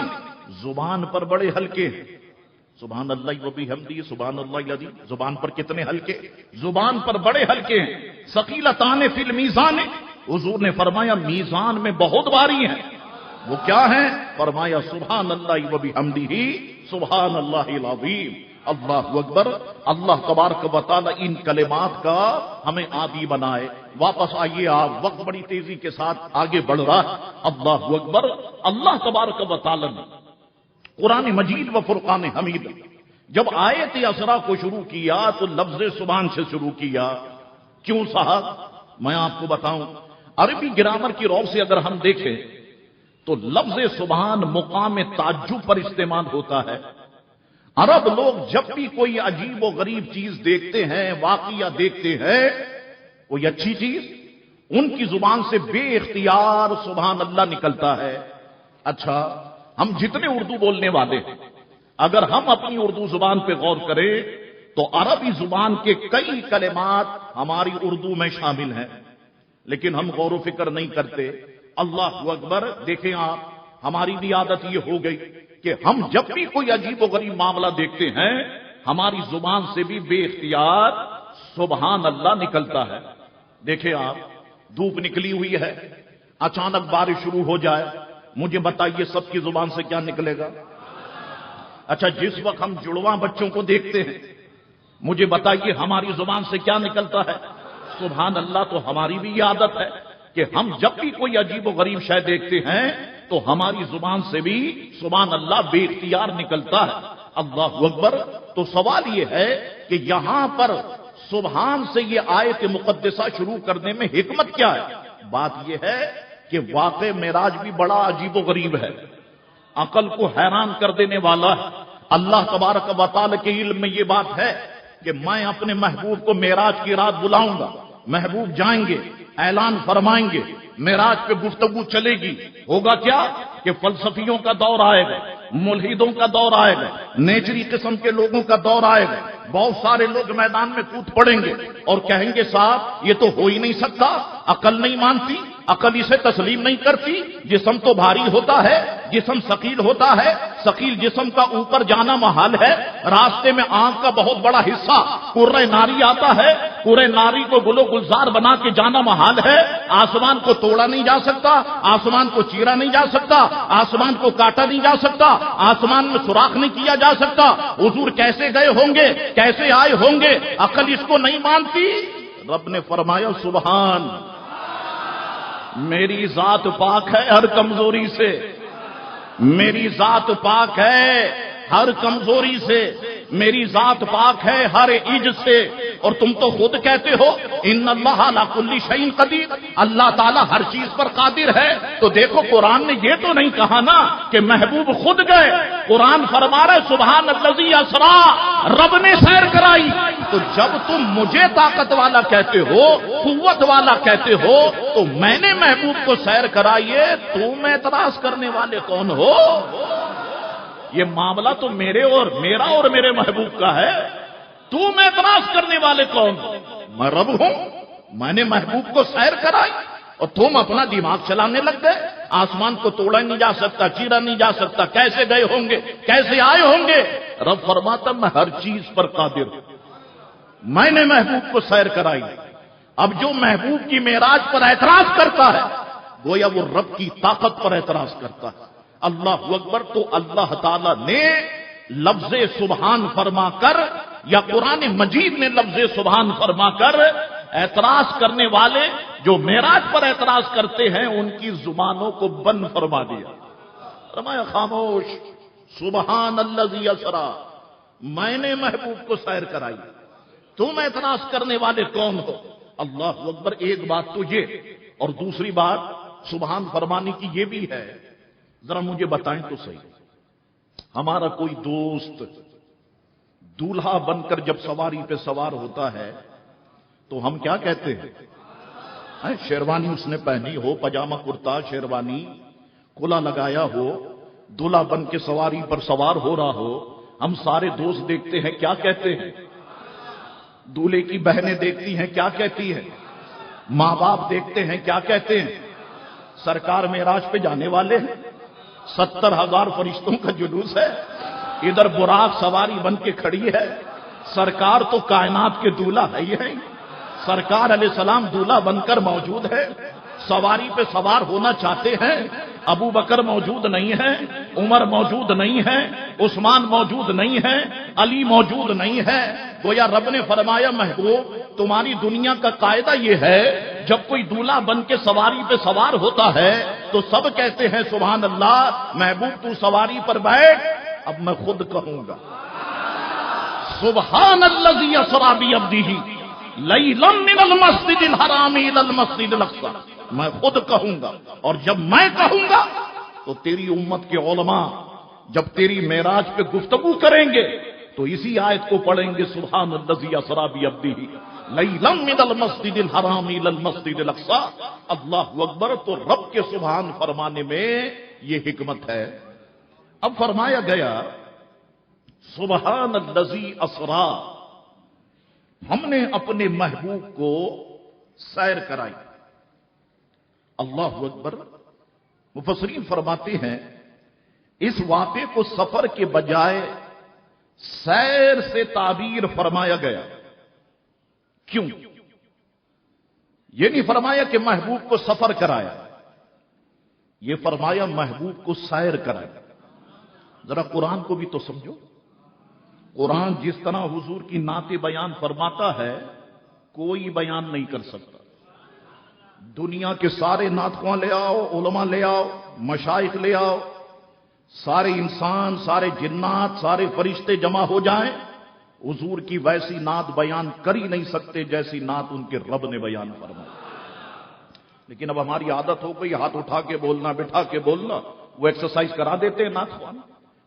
زبان پر بڑے ہلکے ہیں۔ سبحان اللہ و بحمدہ سبحان اللہ العظیم، زبان پر کتنے ہلکے؟ زبان پر بڑے ہلکے ہیں۔ ثقیلتان فی المیزان، حضور نے فرمایا میزان میں بہت بھاری ہیں۔ وہ کیا ہیں؟ فرمایا سبحان اللہ و بحمدہ سبحان اللہ العظیم۔ اللہ اکبر۔ اللہ تبارک و تعالی ان کلمات کا ہمیں عادی بنائے۔ واپس آئیے آپ، وقت بڑی تیزی کے ساتھ آگے بڑھ رہا ہے۔ اللہ اکبر۔ اللہ تبارک و تعالی نے قرآن مجید و فرقان حمید جب آیت اسراء کو شروع کیا تو لفظ سبحان سے شروع کیا۔ کیوں صاحب؟ میں آپ کو بتاؤں، عربی گرامر کی رو سے اگر ہم دیکھیں تو لفظ سبحان مقام تعجب پر استعمال ہوتا ہے۔ عرب لوگ جب بھی کوئی عجیب و غریب چیز دیکھتے ہیں، واقعہ دیکھتے ہیں، کوئی اچھی چیز، ان کی زبان سے بے اختیار سبحان اللہ نکلتا ہے۔ اچھا، ہم جتنے اردو بولنے والے ہیں اگر ہم اپنی اردو زبان پہ غور کریں تو عربی زبان کے کئی کلمات ہماری اردو میں شامل ہیں، لیکن ہم غور و فکر نہیں کرتے۔ اللہ اکبر۔ دیکھیں آپ، ہماری بھی عادت یہ ہو گئی کہ ہم جب بھی کوئی عجیب و غریب معاملہ دیکھتے ہیں ہماری زبان سے بھی بے اختیار سبحان اللہ نکلتا ہے۔ دیکھیں آپ، دھوپ نکلی ہوئی ہے، اچانک بارش شروع ہو جائے، مجھے بتائیے سب کی زبان سے کیا نکلے گا؟ اچھا، جس وقت ہم جڑواں بچوں کو دیکھتے ہیں مجھے بتائیے ہماری زبان سے کیا نکلتا ہے؟ سبحان اللہ۔ تو ہماری بھی یہ عادت ہے کہ ہم جب بھی کوئی عجیب و غریب شے دیکھتے ہیں تو ہماری زبان سے بھی سبحان اللہ بے اختیار نکلتا ہے، اللہ اکبر۔ تو سوال یہ ہے کہ یہاں پر سبحان سے یہ آیت مقدسہ شروع کرنے میں حکمت کیا ہے؟ بات یہ ہے کہ واقع معراج بھی بڑا عجیب و غریب ہے، عقل کو حیران کر دینے والا ہے۔ اللہ تبارک و تعالی کے علم میں یہ بات ہے کہ میں اپنے محبوب کو معراج کی رات بلاؤں گا، محبوب جائیں گے، اعلان فرمائیں گے، معراج پہ گفتگو چلے گی۔ ہوگا کیا کہ فلسفیوں کا دور آئے گا، ملحدوں کا دور آئے گا، نیچری قسم کے لوگوں کا دور آئے گا، بہت سارے لوگ میدان میں کود پڑیں گے اور کہیں گے صاحب یہ تو ہو ہی نہیں سکتا، عقل نہیں مانتی، عقل اسے تسلیم نہیں کرتی، جسم تو بھاری ہوتا ہے، جسم ثقیل ہوتا ہے، ثقیل جسم کا اوپر جانا محال ہے، راستے میں آنکھ کا بہت بڑا حصہ کرہ ناری آتا ہے، کرہ ناری کو گل و گلزار بنا کے جانا محال ہے، آسمان کو توڑا نہیں جا سکتا، آسمان کو چیرا نہیں جا سکتا، آسمان کو کاٹا نہیں جا سکتا، آسمان میں سوراخ نہیں کیا جا سکتا۔ حضور کیسے گئے ہوں گے، کیسے آئے ہوں گے، عقل اس کو نہیں مانتی۔ رب نے فرمایا سبحان، میری ذات پاک ہے ہر کمزوری سے، میری ذات پاک ہے ہر کمزوری سے، میری ذات پاک ہے ہر عجز سے۔ اور تم تو خود کہتے ہو ان اللہ علی کل شیء قدیر، اللہ تعالیٰ ہر چیز پر قادر ہے۔ تو دیکھو قرآن نے یہ تو نہیں کہا نا کہ محبوب خود گئے، قرآن فرما رہے سبحان الذی اسریٰ، رب نے سیر کرائی۔ تو جب تم مجھے طاقت والا کہتے ہو، قوت والا کہتے ہو، تو میں نے محبوب کو سیر کرائیے، تم اعتراض کرنے والے کون ہو؟ یہ معاملہ تو میرا اور میرے محبوب کا ہے، تم اعتراض کرنے والے کون؟ میں رب ہوں، میں نے محبوب کو سیر کرائی اور تم اپنا دماغ چلانے لگ گئے۔ آسمان کو توڑا نہیں جا سکتا، چیرا نہیں جا سکتا، کیسے گئے ہوں گے، کیسے آئے ہوں گے؟ رب فرماتا میں ہر چیز پر قادر ہوں، میں نے محبوب کو سیر کرائی۔ اب جو محبوب کی معراج پر اعتراض کرتا ہے گویا وہ رب کی طاقت پر اعتراض کرتا ہے۔ اللہ اکبر۔ تو اللہ تعالی نے لفظ سبحان فرما کر یا قرآن مجید نے لفظ سبحان فرما کر اعتراض کرنے والے جو معراج پر اعتراض کرتے ہیں ان کی زبانوں کو بند فرما دیا، فرمایا خاموش، سبحان الذی اسریٰ، میں نے محبوب کو سیر کرائی، تم اعتراض کرنے والے کون ہو؟ اللہ اکبر۔ ایک بات تو یہ، اور دوسری بات سبحان فرمانے کی یہ بھی ہے، ذرا مجھے بتائیں تو صحیح، ہمارا کوئی دوست دولہا بن کر جب سواری پہ سوار ہوتا ہے تو ہم کیا کہتے ہیں؟ شیروانی اس نے پہنی ہو، پاجامہ کرتا شیروانی کھلا لگایا ہو، دولہا بن کے سواری پر سوار ہو رہا ہو، ہم سارے دوست دیکھتے ہیں کیا کہتے ہیں؟ دولہے کی بہنیں دیکھتی ہیں کیا کہتی ہیں؟ ماں باپ دیکھتے ہیں کیا کہتے ہیں؟ سرکار معراج پہ جانے والے ہیں، 70,000 فرشتوں کا جلوس ہے، ادھر براق سواری بن کے کھڑی ہے، سرکار تو کائنات کے دولہا ہے ہی ہے، سرکار علیہ السلام دولہا بن کر موجود ہے، سواری پہ سوار ہونا چاہتے ہیں، ابو بکر موجود نہیں ہے، عمر موجود نہیں ہے، عثمان موجود نہیں ہے، علی موجود نہیں ہے۔ گویا رب نے فرمایا محبوب تمہاری دنیا کا قاعدہ یہ ہے جب کوئی دولہا بن کے سواری پہ سوار ہوتا ہے تو سب کہتے ہیں سبحان اللہ، محبوب تو سواری پر بیٹھ، اب میں خود کہوں گا سبحان الذی اسریٰ بعبدہ لیلا من المسجد الحرام الی المسجد الاقصی، میں خود کہوں گا۔ اور جب میں کہوں گا تو تیری امت کے علماء جب تیری معراج پہ گفتگو کریں گے تو اسی آیت کو پڑھیں گے سبحان الذی اسریٰ بعبدہ لیلا من المسجد الحرام الی المسجد الاقصی۔ اللہ اکبر۔ تو رب کے سبحان فرمانے میں یہ حکمت ہے۔ اب فرمایا گیا سبحان الذی اسریٰ، ہم نے اپنے محبوب کو سیر کرائی۔ اللہ اکبر۔ مفسرین فرماتے ہیں اس واقعے کو سفر کے بجائے سیر سے تعبیر فرمایا گیا۔ کیوں؟ یہ نہیں فرمایا کہ محبوب کو سفر کرایا، یہ فرمایا محبوب کو سیر کرایا۔ ذرا قرآن کو بھی تو سمجھو، قرآن جس طرح حضور کی نعت بیان فرماتا ہے کوئی بیان نہیں کر سکتا، دنیا کے سارے ناطقوں لے آؤ، علماء لے آؤ، مشائخ لے آؤ، سارے انسان، سارے جنات، سارے فرشتے جمع ہو جائیں، حضور کی ویسی نعت بیان کر ہی نہیں سکتے جیسی نعت ان کے رب نے بیان فرمائی۔ لیکن اب ہماری عادت ہو گئی ہاتھ اٹھا کے بولنا، بٹھا کے بولنا، وہ ایکسرسائز کرا دیتے ہیں نعت خوان،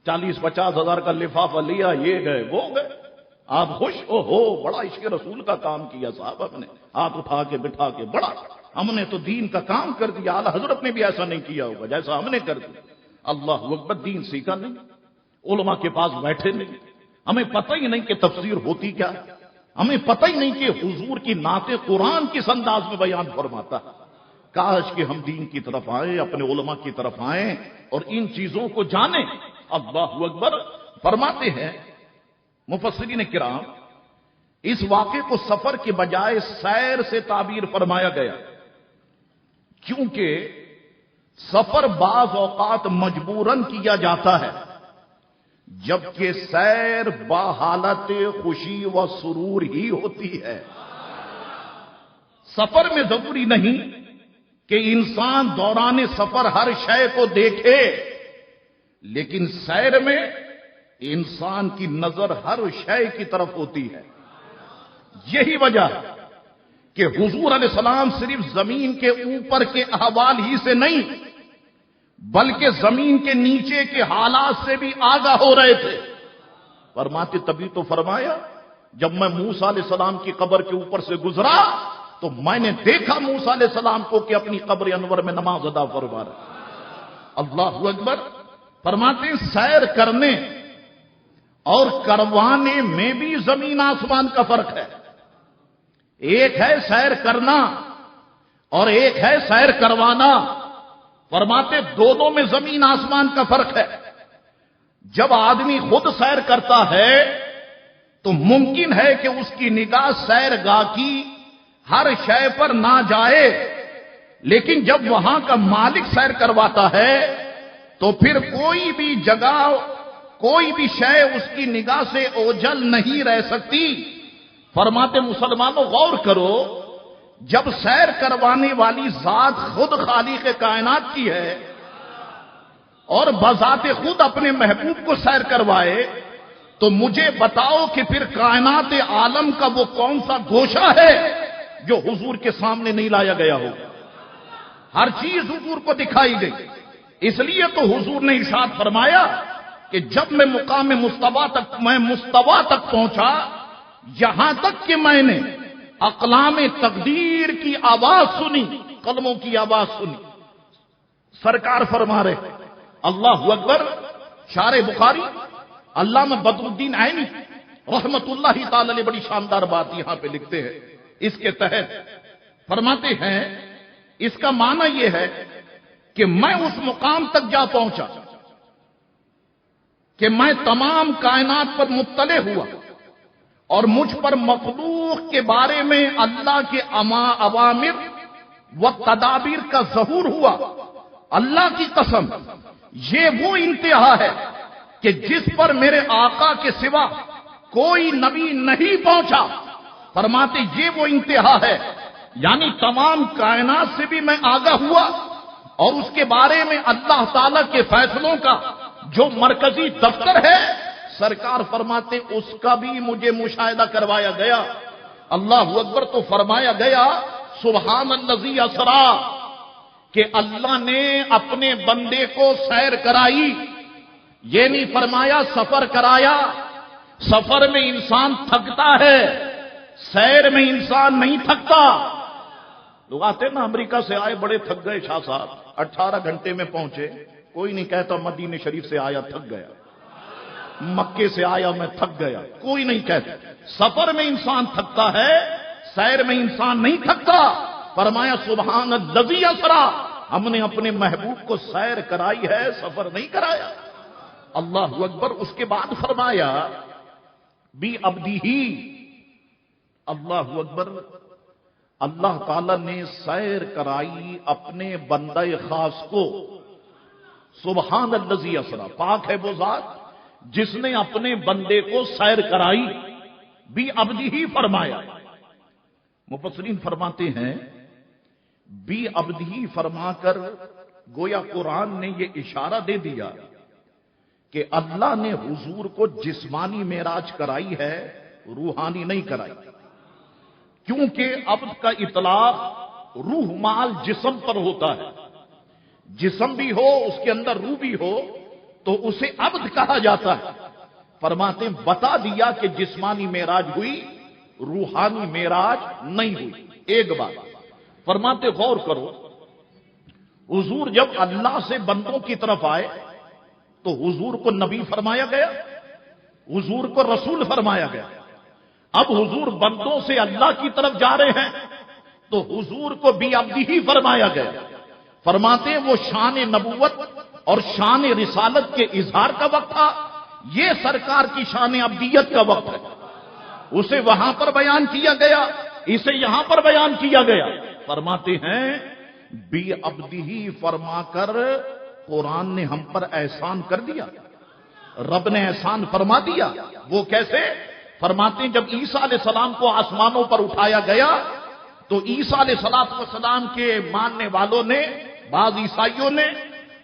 40-50 ہزار کا لفافہ لیا، یہ گئے وہ گئے، آپ خوش ہو بڑا عشق رسول کا کام کیا صاحب، ہم نے ہاتھ اٹھا کے بٹھا کے بڑا، ہم نے تو دین کا کام کر دیا، اعلی حضرت نے بھی ایسا نہیں کیا ہوگا جیسا ہم نے کر دیا۔ اللہ اکبر، دین سیکھا نہیں، علماء کے پاس بیٹھے نہیں، ہمیں پتہ ہی نہیں کہ تفسیر ہوتی کیا، ہمیں پتہ ہی نہیں کہ حضور کی نعت قرآن کس انداز میں بیان فرماتا ہے۔ کاش کہ ہم دین کی طرف آئیں، اپنے علماء کی طرف آئیں اور ان چیزوں کو جانیں۔ اللہ اکبر، فرماتے ہیں مفسرین کرام، اس واقعے کو سفر کے بجائے سیر سے تعبیر فرمایا گیا، کیونکہ سفر بعض اوقات مجبوراً کیا جاتا ہے، جبکہ سیر بحالت خوشی و سرور ہی ہوتی ہے۔ سفر میں ضروری نہیں کہ انسان دوران سفر ہر شے کو دیکھے، لیکن سیر میں انسان کی نظر ہر شے کی طرف ہوتی ہے۔ یہی وجہ ہے کہ حضور علیہ السلام صرف زمین کے اوپر کے احوال ہی سے نہیں بلکہ زمین کے نیچے کے حالات سے بھی آگاہ ہو رہے تھے۔ فرماتے تبھی تو فرمایا جب میں موسیٰ علیہ السلام کی قبر کے اوپر سے گزرا تو میں نے دیکھا موسیٰ علیہ السلام کو کہ اپنی قبر انور میں نماز ادا فرما رہا۔ اللہ اکبر، فرماتے ہیں سیر کرنے اور کروانے میں بھی زمین آسمان کا فرق ہے۔ ایک ہے سیر کرنا اور ایک ہے سیر کروانا۔ فرماتے دونوں میں زمین آسمان کا فرق ہے۔ جب آدمی خود سیر کرتا ہے تو ممکن ہے کہ اس کی نگاہ سیر گاہ کی ہر شے پر نہ جائے، لیکن جب وہاں کا مالک سیر کرواتا ہے تو پھر کوئی بھی جگہ، کوئی بھی شے اس کی نگاہ سے اوجھل نہیں رہ سکتی۔ فرماتے مسلمانوں غور کرو، جب سیر کروانے والی ذات خود خالق کائنات کی ہے اور بذات خود اپنے محبوب کو سیر کروائے تو مجھے بتاؤ کہ پھر کائنات عالم کا وہ کون سا گوشہ ہے جو حضور کے سامنے نہیں لایا گیا ہو۔ ہر چیز حضور کو دکھائی گئی، اس لیے تو حضور نے ارشاد فرمایا کہ جب میں مقام مستوی تک پہنچا، یہاں تک کہ میں نے اقلام تقدیر کی آواز سنی، قلموں کی آواز سنی۔ سرکار فرما رہے اللہ اکبر، شارح بخاری علامہ بدر الدین عینی رحمت اللہ تعالی علیہ بڑی شاندار بات یہاں پہ لکھتے ہیں، اس کے تحت فرماتے ہیں اس کا معنی یہ ہے کہ میں اس مقام تک جا پہنچا کہ میں تمام کائنات پر مطلع ہوا اور مجھ پر مخلوق کے بارے میں اللہ کے اوامر و تدابیر کا ظہور ہوا۔ اللہ کی قسم یہ وہ انتہا ہے کہ جس پر میرے آقا کے سوا کوئی نبی نہیں پہنچا۔ فرماتے یہ وہ انتہا ہے، یعنی تمام کائنات سے بھی میں آگاہ ہوا اور اس کے بارے میں اللہ تعالی کے فیصلوں کا جو مرکزی دفتر ہے، سرکار فرماتے اس کا بھی مجھے مشاہدہ کروایا گیا۔ اللہ اکبر، تو فرمایا گیا سبحان الذی اسرا کہ اللہ نے اپنے بندے کو سیر کرائی، یہ نہیں فرمایا سفر کرایا۔ سفر میں انسان تھکتا ہے، سیر میں انسان نہیں تھکتا۔ لوگ آتے نا امریکہ سے آئے بڑے تھک گئے شاہ صاحب، 18 گھنٹے میں پہنچے، کوئی نہیں کہتا مدینہ شریف سے آیا تھک گیا، مکے سے آیا میں تھک گیا، کوئی نہیں کہتا۔ سفر میں انسان تھکتا ہے، سیر میں انسان نہیں تھکتا۔ فرمایا سبحان الذی اسرا، ہم نے اپنے محبوب کو سیر کرائی ہے، سفر نہیں کرایا۔ اللہ اکبر، اس کے بعد فرمایا بی عبدی، اللہ اکبر، اللہ تعالی نے سیر کرائی اپنے بندہ خاص کو۔ سبحان الذی اسرا، پاک ہے وہ ذات جس نے اپنے بندے کو سیر کرائی، بھی عبدی ہی فرمایا۔ مفسرین فرماتے ہیں بی عبدی فرما کر گویا قرآن نے یہ اشارہ دے دیا کہ اللہ نے حضور کو جسمانی معراج کرائی ہے، روحانی نہیں کرائی، کیونکہ عبد کا اطلاق روح مال جسم پر ہوتا ہے، جسم بھی ہو اس کے اندر روح بھی ہو تو اسے عبد کہا جاتا ہے۔ فرماتے ہیں بتا دیا کہ جسمانی معراج ہوئی، روحانی معراج نہیں ہوئی۔ ایک بات فرماتے غور کرو، حضور جب اللہ سے بندوں کی طرف آئے تو حضور کو نبی فرمایا گیا، حضور کو رسول فرمایا گیا۔ اب حضور بندوں سے اللہ کی طرف جا رہے ہیں تو حضور کو بی عبدی ہی فرمایا گیا۔ فرماتے ہیں وہ شان نبوت اور شان رسالت کے اظہار کا وقت تھا، یہ سرکار کی شان عبدیت کا وقت ہے، اسے وہاں پر بیان کیا گیا، اسے یہاں پر بیان کیا گیا۔ فرماتے ہیں بی عبدی ہی فرما کر قرآن نے ہم پر احسان کر دیا، رب نے احسان فرما دیا۔ وہ کیسے؟ فرماتے ہیں جب عیسیٰ علیہ السلام کو آسمانوں پر اٹھایا گیا تو عیسیٰ علیہ السلام کے ماننے والوں نے، بعض عیسائیوں نے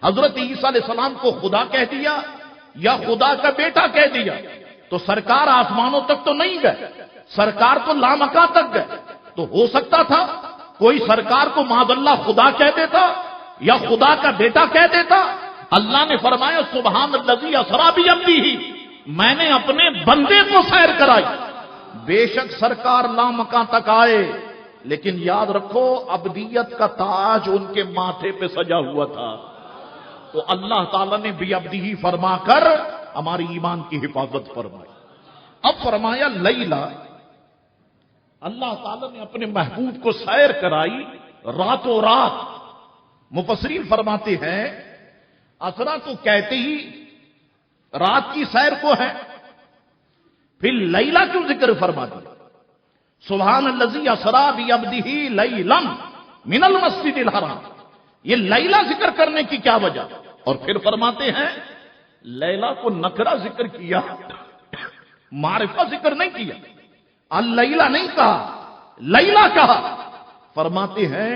حضرت عیسیٰ علیہ السلام کو خدا کہہ دیا یا خدا کا بیٹا کہہ دیا، تو سرکار آسمانوں تک تو نہیں گئے، سرکار تو لامکاں تک گئے۔ تو ہو سکتا تھا کوئی سرکار کو معاذ اللہ خدا کہہ دیتا یا خدا کا بیٹا کہہ دیتا۔ اللہ نے فرمایا سبحان الذی اسری بعبدہ، میں نے اپنے بندے کو سیر کرائی۔ بے شک سرکار لامکاں تک آئے، لیکن یاد رکھو عبدیت کا تاج ان کے ماتھے پہ سجا ہوا تھا۔ تو اللہ تعالیٰ نے بی عبدی فرما کر ہماری ایمان کی حفاظت فرمائی۔ اب فرمایا لیلا، اللہ تعالیٰ نے اپنے محبوب کو سیر کرائی راتوں رات۔ مفسرین فرماتے ہیں اسرا تو کہتے ہی رات کی سیر کو ہے، پھر لیلا کیوں ذکر فرما دیا؟ سبحان الذی اسری بعبدہ لیلا من المسجد الحرام، یہ لیلا ذکر کرنے کی کیا وجہ؟ اور پھر فرماتے ہیں لیلا کو نکرہ ذکر کیا، معرفہ ذکر نہیں کیا، اللیلا نہیں کہا، لیلا کہا۔ فرماتے ہیں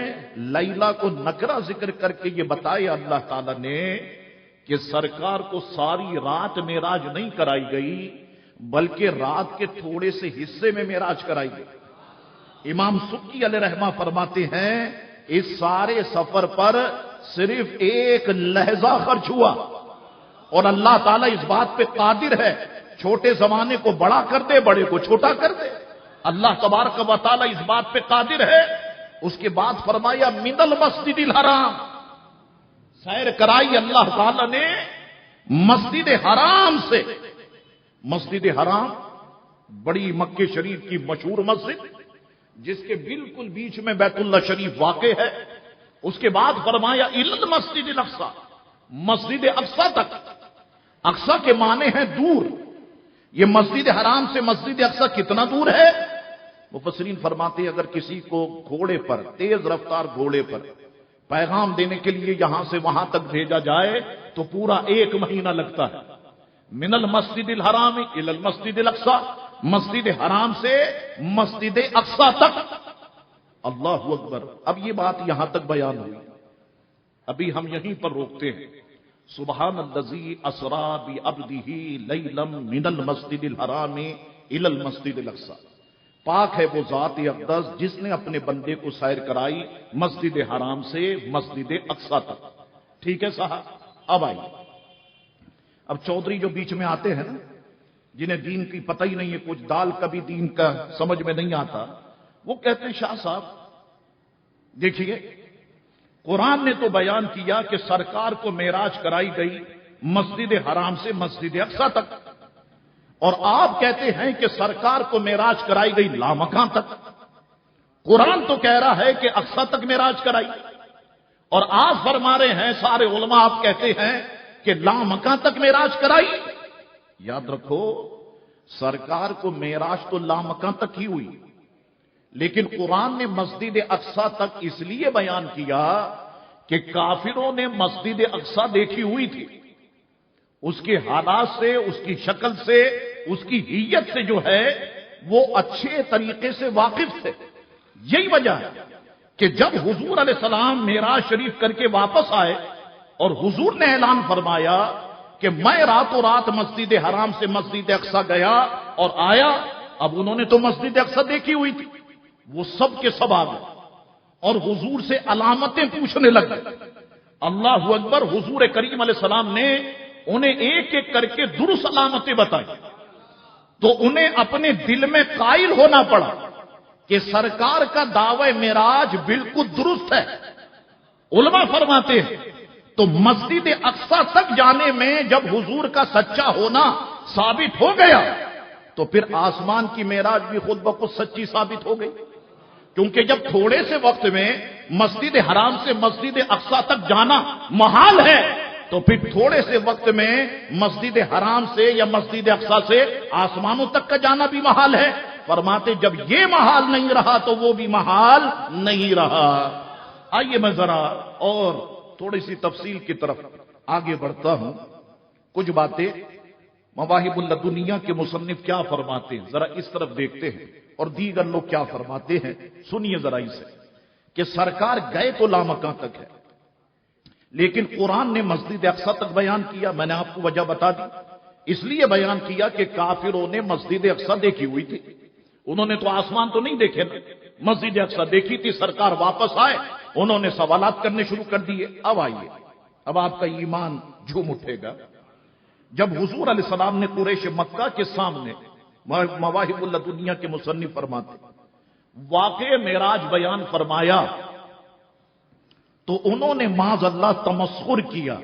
لیلا کو نکرہ ذکر کر کے یہ بتایا اللہ تعالی نے کہ سرکار کو ساری رات معراج نہیں کرائی گئی، بلکہ رات کے تھوڑے سے حصے میں معراج کرائی گئی۔ امام سبکی علیہ رحمہ فرماتے ہیں اس سارے سفر پر صرف ایک لہجہ خرچ ہوا، اور اللہ تعالیٰ اس بات پہ قادر ہے چھوٹے زمانے کو بڑا کر دے، بڑے کو چھوٹا کر دے۔ اللہ تبارک و تعالیٰ اس بات پہ قادر ہے۔ اس کے بعد فرمایا من المسجد الحرام، سیر کرائی اللہ تعالیٰ نے مسجد حرام سے۔ مسجد حرام بڑی مکہ شریف کی مشہور مسجد، جس کے بالکل بیچ میں بیت اللہ شریف واقع ہے۔ اس کے بعد فرمایا الی المسجد الاقصی، مسجد اقصی تک۔ اقصی کے معنی ہیں دور۔ یہ مسجد حرام سے مسجد اقصی کتنا دور ہے؟ مفسرین فرماتے ہیں اگر کسی کو گھوڑے پر، تیز رفتار گھوڑے پر پیغام دینے کے لیے یہاں سے وہاں تک بھیجا جائے تو پورا 1 مہینہ لگتا ہے۔ من المسجد الحرام الی المسجد الاقصی، مسجد حرام سے مسجد اقصی تک۔ اللہ اکبر۔ اب یہ بات یہاں تک بیان ہوئی، ابھی ہم یہیں پر روکتے ہیں۔ سبحان الذی اسری بعبدہ لیلا من المسجد الحرام الی المسجد الاقصی، پاک ہے وہ ذات اقدس جس نے اپنے بندے کو سیر کرائی مسجد حرام سے مسجد اقصی تک۔ ٹھیک ہے صاحب، اب آئیے۔ اب چودھری جو بیچ میں آتے ہیں نا، جنہیں دین کی پتہ ہی نہیں ہے، کچھ دال کا بھی دین کا سمجھ میں نہیں آتا، وہ کہتے ہیں شاہ صاحب دیکھیے قرآن نے تو بیان کیا کہ سرکار کو معراج کرائی گئی مسجد حرام سے مسجد اقصی تک، اور آپ کہتے ہیں کہ سرکار کو معراج کرائی گئی لامکان تک۔ قرآن تو کہہ رہا ہے کہ اقصی تک معراج کرائی، اور آپ فرما رہے ہیں سارے علماء آپ کہتے ہیں کہ لامکان تک معراج کرائی۔ یاد رکھو سرکار کو معراج تو لامکان تک ہی ہوئی، لیکن قرآن نے مسجد اقصی تک اس لیے بیان کیا کہ کافروں نے مسجد اقصی دیکھی ہوئی تھی، اس کے حالات سے، اس کی شکل سے، اس کی حیت سے جو ہے وہ اچھے طریقے سے واقف تھے۔ یہی وجہ ہے کہ جب حضور علیہ السلام معراج شریف کر کے واپس آئے اور حضور نے اعلان فرمایا کہ میں راتوں رات مسجد حرام سے مسجد اقصی گیا اور آیا، اب انہوں نے تو مسجد اقصی دیکھی ہوئی تھی، وہ سب کے سب آ گئے اور حضور سے علامتیں پوچھنے لگے۔ اللہ اکبر، حضور کریم علیہ السلام نے انہیں ایک ایک کر کے درست علامتیں بتائی، تو انہیں اپنے دل میں قائل ہونا پڑا کہ سرکار کا دعوی معراج بالکل درست ہے۔ علماء فرماتے ہیں تو مسجد اقصی تک جانے میں جب حضور کا سچا ہونا ثابت ہو گیا تو پھر آسمان کی معراج بھی خود بخود سچی ثابت ہو گئی، کیونکہ جب تھوڑے سے وقت میں مسجد حرام سے مسجد اقصی تک جانا محال ہے تو پھر تھوڑے سے وقت میں مسجد حرام سے یا مسجد اقصی سے آسمانوں تک کا جانا بھی محال ہے۔ فرماتے جب یہ محال نہیں رہا تو وہ بھی محال نہیں رہا۔ آئیے میں ذرا اور تھوڑی سی تفصیل کی طرف آگے بڑھتا ہوں۔ کچھ باتیں مواہب اللدنیہ کے مصنف کیا فرماتے ہیں ذرا اس طرف دیکھتے ہیں، اور دیگر لوگ کیا فرماتے ہیں سنیے ذرا اسے، کہ سرکار گئے تو لامکاں تک ہے، لیکن قرآن نے مسجد اقصی تک بیان کیا۔ میں نے آپ کو وجہ بتا دی، اس لیے بیان کیا کہ کافروں نے مسجد اقصی دیکھی ہوئی تھی، انہوں نے تو آسمان تو نہیں دیکھے نا، مسجد اقصی دیکھی تھی۔ سرکار واپس آئے، انہوں نے سوالات کرنے شروع کر دیے۔ اب آئیے، اب آپ کا ایمان جھوم اٹھے گا جب حضور علیہ السلام نے قریش مکہ کے سامنے، مواہب اللدنیہ کے مصنف فرماتے واقع معراج بیان فرمایا تو انہوں نے معاذ اللہ تمسخر کیا،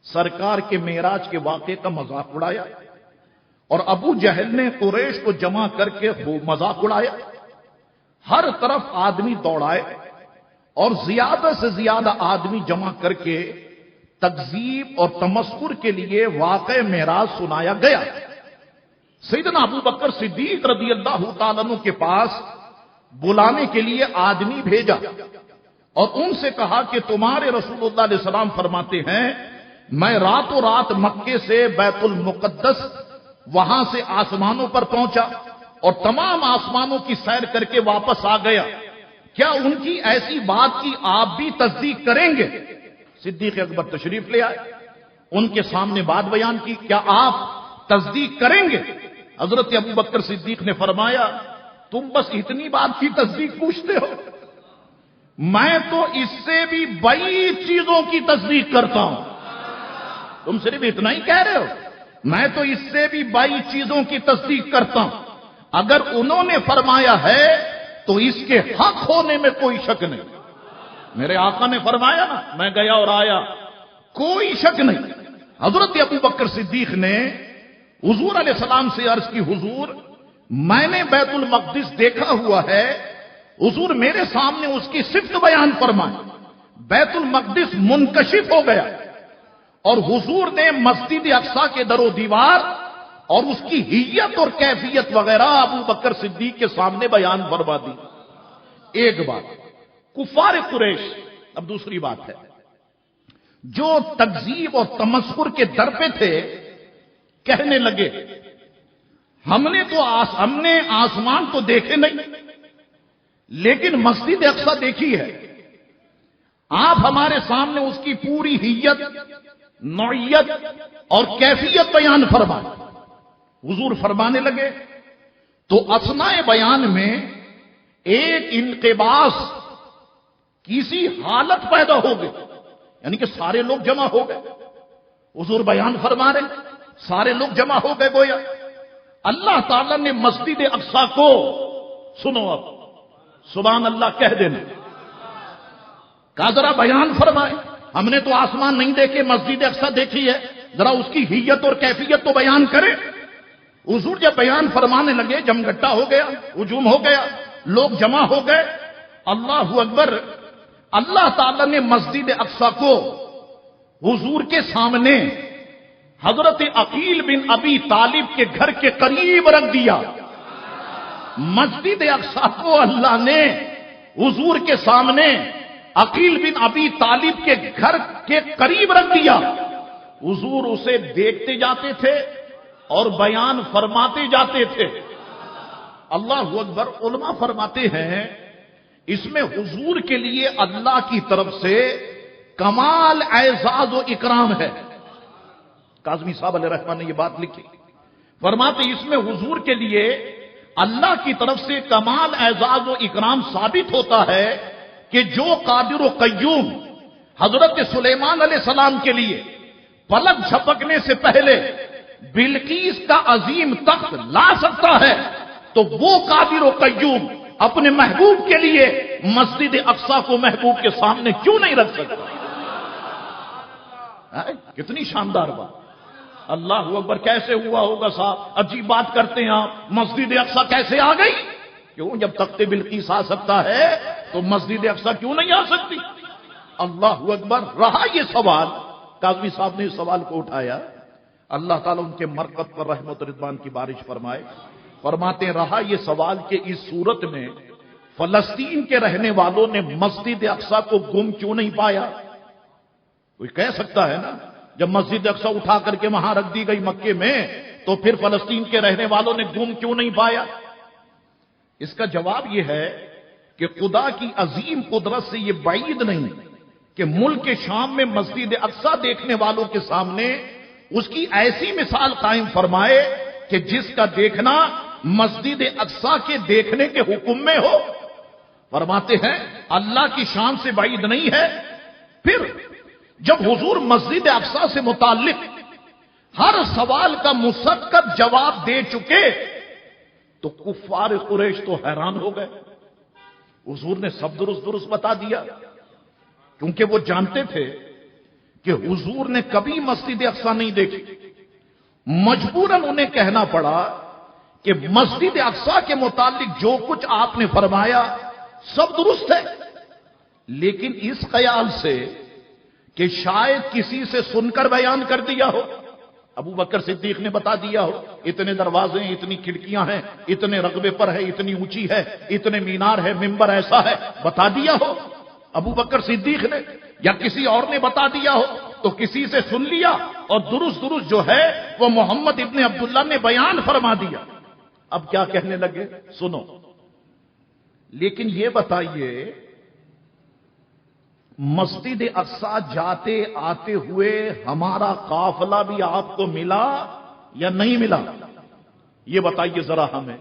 سرکار کے معراج کے واقعے کا مذاق اڑایا، اور ابو جہل نے قریش کو جمع کر کے مذاق اڑایا، ہر طرف آدمی دوڑائے اور زیادہ سے زیادہ آدمی جمع کر کے تکذیب اور تمسخر کے لیے واقع معراج سنایا گیا۔ سیدنا ابو بکر صدیق رضی اللہ تعالیٰ عنہ کے پاس بلانے کے لیے آدمی بھیجا اور ان سے کہا کہ تمہارے رسول اللہ علیہ السلام فرماتے ہیں میں راتوں رات مکے سے بیت المقدس وہاں سے آسمانوں پر پہنچا اور تمام آسمانوں کی سیر کر کے واپس آ گیا، کیا ان کی ایسی بات کی آپ بھی تصدیق کریں گے؟ صدیق اکبر تشریف لے آئے، ان کے سامنے بات بیان کی، کیا آپ تصدیق کریں گے؟ حضرت ابو بکر صدیق نے فرمایا تم بس اتنی بات کی تصدیق پوچھتے ہو، میں تو اس سے بھی بڑی چیزوں کی تصدیق کرتا ہوں۔ تم صرف اتنا ہی کہہ رہے ہو، میں تو اس سے بھی بڑی چیزوں کی تصدیق کرتا ہوں۔ اگر انہوں نے فرمایا ہے تو اس کے حق ہونے میں کوئی شک نہیں۔ میرے آقا نے فرمایا نا میں گیا اور آیا، کوئی شک نہیں۔ حضرت ابو بکر صدیق نے حضور علیہ السلام سے عرض کی حضور میں نے بیت المقدس دیکھا ہوا ہے، حضور میرے سامنے اس کی صفت بیان فرمائے، بیت المقدس منکشف ہو گیا اور حضور نے مسجد اقصی کے در و دیوار اور اس کی حیت اور کیفیت وغیرہ ابو بکر صدیق کے سامنے بیان فرما دی۔ ایک بات کفار قریش، اب دوسری بات ہے جو تکذیب اور تمسخر کے در پہ تھے، کہنے لگے ہم نے آسمان تو دیکھے نہیں لیکن مسجد اقصی دیکھی ہے، آپ ہمارے سامنے اس کی پوری حیت، نوعیت اور کیفیت بیان فرمائیں۔ حضور فرمانے لگے تو اثناء بیان میں ایک انقباض کسی حالت پیدا ہو گئی، یعنی کہ سارے لوگ جمع ہو گئے، حضور بیان فرما رہے، سارے لوگ جمع ہو گئے، گویا اللہ تعالیٰ نے مسجد اقصی کو، سنو اب سبحان اللہ کہہ دینا، کہا ذرا بیان فرمائے، ہم نے تو آسمان نہیں دیکھے، مسجد اقصی دیکھی ہے، ذرا اس کی حیت اور کیفیت تو بیان کرے۔ حضور جب بیان فرمانے لگے جمگٹا ہو گیا، ہجوم ہو گیا، لوگ جمع ہو گئے، اللہ اکبر، اللہ تعالیٰ نے مسجد اقصی کو حضور کے سامنے حضرت عقیل بن ابی طالب کے گھر کے قریب رکھ دیا۔ مسجد اقصی کو اللہ نے حضور کے سامنے عقیل بن ابی طالب کے گھر کے قریب رکھ دیا۔ حضور اسے دیکھتے جاتے تھے اور بیان فرماتے جاتے تھے۔ اللہ اکبر، علماء فرماتے ہیں اس میں حضور کے لیے اللہ کی طرف سے کمال اعزاز و اکرام ہے. کاظمی صاحب علیہ رحمہ نے یہ بات لکھی. فرماتے اس میں حضور کے لیے اللہ کی طرف سے کمال اعزاز و اکرام ثابت ہوتا ہے کہ جو قادر و قیوم حضرت سلیمان علیہ السلام کے لیے پلک جھپکنے سے پہلے بلقیس کا عظیم تخت لا سکتا ہے تو وہ قادر و قیوم اپنے محبوب کے لیے مسجد اقصی کو محبوب کے سامنے کیوں نہیں رکھ سکتا؟ کتنی شاندار بات. اللہ اکبر. کیسے ہوا ہوگا صاحب؟ عجیب بات کرتے ہیں آپ. مسجد اقصی کیسے آ گئی؟ کیوں جب تخت بلقیس آ سکتا ہے تو مسجد اقصی کیوں نہیں آ سکتی؟ اللہ اکبر. رہا یہ سوال، کاظمی صاحب نے اس سوال کو اٹھایا. اللہ تعالیٰ ان کے مرکز پر رحمت و رضوان کی بارش فرمائے. فرماتے رہا یہ سوال کہ اس صورت میں فلسطین کے رہنے والوں نے مسجد اقصی کو گم کیوں نہیں پایا؟ کوئی کہہ سکتا ہے نا، جب مسجد اقصی اٹھا کر کے وہاں رکھ دی گئی مکے میں تو پھر فلسطین کے رہنے والوں نے گم کیوں نہیں پایا؟ اس کا جواب یہ ہے کہ خدا کی عظیم قدرت سے یہ بعید نہیں کہ ملک شام میں مسجد اقصی دیکھنے والوں کے سامنے اس کی ایسی مثال قائم فرمائے کہ جس کا دیکھنا مسجد اقصی کے دیکھنے کے حکم میں ہو. فرماتے ہیں اللہ کی شان سے بعید نہیں ہے. پھر جب حضور مسجد اقصی سے متعلق ہر سوال کا مسکت جواب دے چکے تو کفار قریش تو حیران ہو گئے. حضور نے سب درست بتا دیا، کیونکہ وہ جانتے تھے کہ حضور نے کبھی مسجد اقصی نہیں دیکھی. مجبوراً انہیں کہنا پڑا کہ مسجد اقصی کے متعلق جو کچھ آپ نے فرمایا سب درست ہے، لیکن اس خیال سے کہ شاید کسی سے سن کر بیان کر دیا ہو. ابو بکر صدیق نے بتا دیا ہو اتنے دروازے ہیں، اتنی کھڑکیاں ہیں، اتنے رقبے پر ہے، اتنی اونچی ہے، اتنے مینار ہے، ممبر ایسا ہے، بتا دیا ہو ابو بکر صدیق نے یا کسی اور نے بتا دیا ہو تو کسی سے سن لیا اور درست جو ہے وہ محمد ابن عبداللہ نے بیان فرما دیا. اب کیا کہنے لگے؟ سنو، لیکن یہ بتائیے مسجد اقصی جاتے آتے ہوئے ہمارا قافلہ بھی آپ کو ملا یا نہیں ملا؟ یہ بتائیے ذرا ہمیں.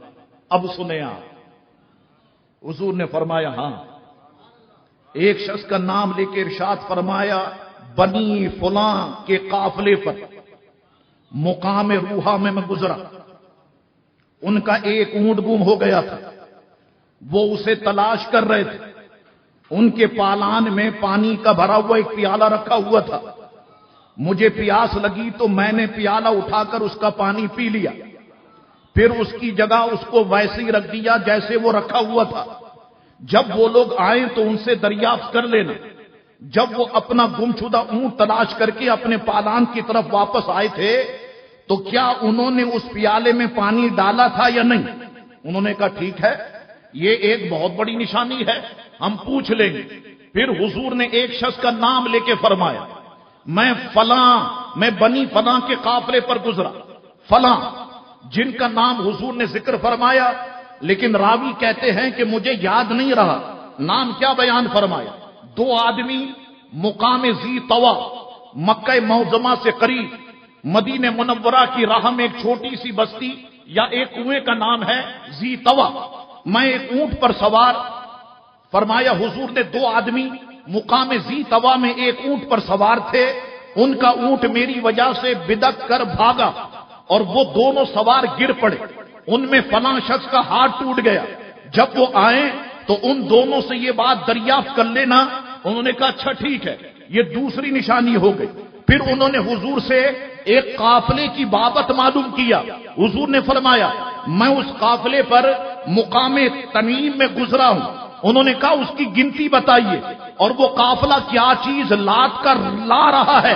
اب سنیں آپ. حضور نے فرمایا ہاں. ایک شخص کا نام لے کے ارشاد فرمایا بنی فلاں کے قافلے پر مقام روحا میں گزرا. ان کا ایک اونٹ گم ہو گیا تھا، وہ اسے تلاش کر رہے تھے. ان کے پالان میں پانی کا بھرا ہوا ایک پیالہ رکھا ہوا تھا. مجھے پیاس لگی تو میں نے پیالہ اٹھا کر اس کا پانی پی لیا، پھر اس کی جگہ اس کو ویسے ہی رکھ دیا جیسے وہ رکھا ہوا تھا. جب وہ لوگ آئیں تو ان سے دریافت کر لینا. جب وہ اپنا گمشدہ اونٹ تلاش کر کے اپنے پالان کی طرف واپس آئے تھے تو کیا انہوں نے اس پیالے میں پانی ڈالا تھا یا نہیں؟ انہوں نے کہا ٹھیک ہے، یہ ایک بہت بڑی نشانی ہے، ہم پوچھ لیں گے. پھر حضور نے ایک شخص کا نام لے کے فرمایا میں بنی فلاں کے قافلے پر گزرا. فلاں جن کا نام حضور نے ذکر فرمایا، لیکن راوی کہتے ہیں کہ مجھے یاد نہیں رہا نام کیا بیان فرمایا. دو آدمی مقام ذی طوا مکہ معظمہ سے قریب مدینہ منورہ کی راہ میں ایک چھوٹی سی بستی یا ایک کنویں کا نام ہے ذی طوا. میں ایک اونٹ پر سوار. فرمایا حضور نے دو آدمی مقام ذی طوا میں ایک اونٹ پر سوار تھے، ان کا اونٹ میری وجہ سے بدک کر بھاگا اور وہ دونوں سوار گر پڑے. ان میں فلاں شخص کا ہاتھ ٹوٹ گیا. جب وہ آئے تو ان دونوں سے یہ بات دریافت کر لینا. انہوں نے کہا اچھا ٹھیک ہے، یہ دوسری نشانی ہو گئی. پھر انہوں نے حضور سے ایک قافلے کی بابت معلوم کیا. حضور نے فرمایا میں اس قافلے پر مقام تنعیم میں گزرا ہوں. انہوں نے کہا اس کی گنتی بتائیے اور وہ قافلہ کیا چیز لاد کر لا رہا ہے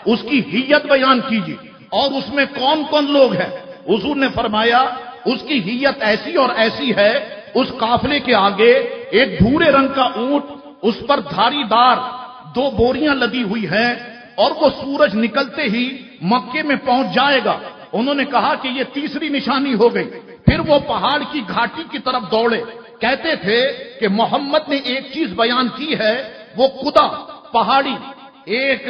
اس کی حیت بیان کیجیے اور اس میں کون کون لوگ ہیں. حضور نے فرمایا اس کی حیت ایسی اور ایسی ہے. اس قافلے کے آگے ایک بھورے رنگ کا اونٹ، اس پر دھاری دار دو بوریاں لدی ہوئی ہیں اور وہ سورج نکلتے ہی مکے میں پہنچ جائے گا. انہوں نے کہا کہ یہ تیسری نشانی ہو گئی. پھر وہ پہاڑ کی گھاٹی کی طرف دوڑے. کہتے تھے کہ محمد نے ایک چیز بیان کی ہے، وہ قدا پہاڑی، ایک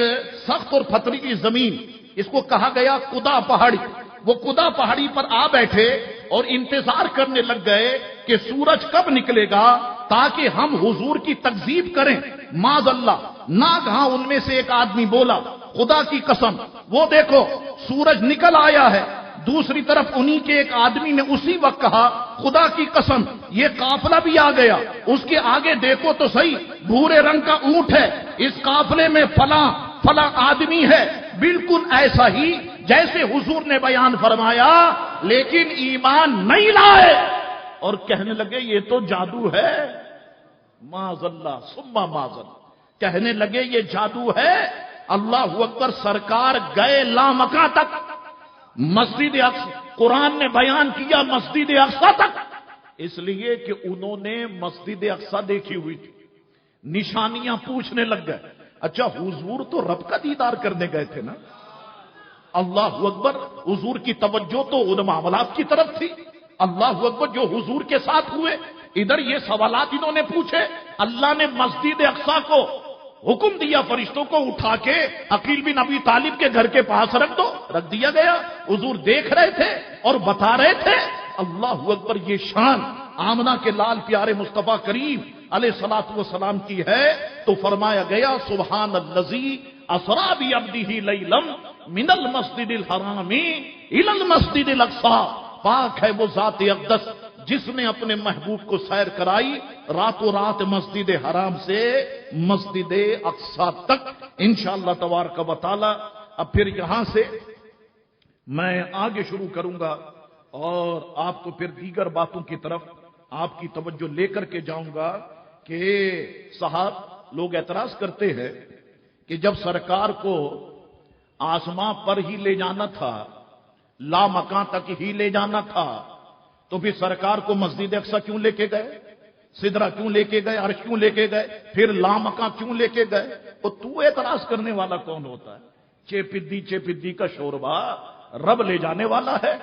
سخت اور پتھریلی زمین، اس کو کہا گیا قدا پہاڑی۔ وہ قدا پہاڑی پر آ بیٹھے اور انتظار کرنے لگ گئے کہ سورج کب نکلے گا تاکہ ہم حضور کی تکذیب کریں۔ معاذ اللہ، ناگہاں ان میں سے ایک آدمی بولا، خدا کی قسم وہ دیکھو سورج نکل آیا ہے۔ دوسری طرف انہی کے ایک آدمی نے اسی وقت کہا، خدا کی قسم یہ قافلہ بھی آ گیا، اس کے آگے دیکھو تو صحیح، بھورے رنگ کا اونٹ ہے، اس قافلے میں فلاں فلاں آدمی ہے۔ بالکل ایسا ہی جیسے حضور نے بیان فرمایا، لیکن ایمان نہیں لائے اور کہنے لگے یہ تو جادو ہے۔ معاذ اللہ ثم معاذ اللہ، کہنے لگے یہ جادو ہے۔ اللہ اکبر، سرکار گئے لامکاں تک، مسجد اقصی، قرآن نے بیان کیا مسجد اقصی تک، اس لیے کہ انہوں نے مسجد اقصی دیکھی ہوئی تھی، نشانیاں پوچھنے لگ گئے۔ اچھا حضور تو رب کا دیدار کرنے گئے تھے نا، اللہ اکبر، حضور کی توجہ تو ان معاملات کی طرف تھی۔ اللہ اکبر، جو حضور کے ساتھ ہوئے، ادھر یہ سوالات انہوں نے پوچھے، اللہ نے مسجد اقصی کو حکم دیا فرشتوں کو اٹھا کے عقیل بن ابی طالب کے گھر کے پاس رکھ دو، رکھ دیا گیا۔ حضور دیکھ رہے تھے اور بتا رہے تھے۔ اللہ اکبر، یہ شان آمنہ کے لال پیارے مصطفیٰ کریم علیہ الصلوۃ والسلام کی ہے، تو فرمایا گیا سبحان الذی اسری بعبدہ لیلا من المسجد الحرام الی المسجد الاقصی، پاک ہے وہ ذات اقدس جس نے اپنے محبوب کو سیر کرائی راتوں رات مسجد حرام سے مسجد اقصی تک، انشاءاللہ تبارک و تعالی۔ اب پھر یہاں سے میں آگے شروع کروں گا اور آپ کو پھر دیگر باتوں کی طرف آپ کی توجہ لے کر کے جاؤں گا کہ صاحب لوگ اعتراض کرتے ہیں کہ جب سرکار کو آسماں پر ہی لے جانا تھا، لامکاں تک ہی لے جانا تھا، تو پھر سرکار کو مسجد اقصی کیوں لے کے گئے، سدرہ کیوں لے کے گئے، عرش کیوں لے کے گئے، پھر لامکاں کیوں لے کے گئے؟ تو اعتراض کرنے والا کون ہوتا ہے؟ چے پدی کا شوربا، رب لے جانے والا ہے،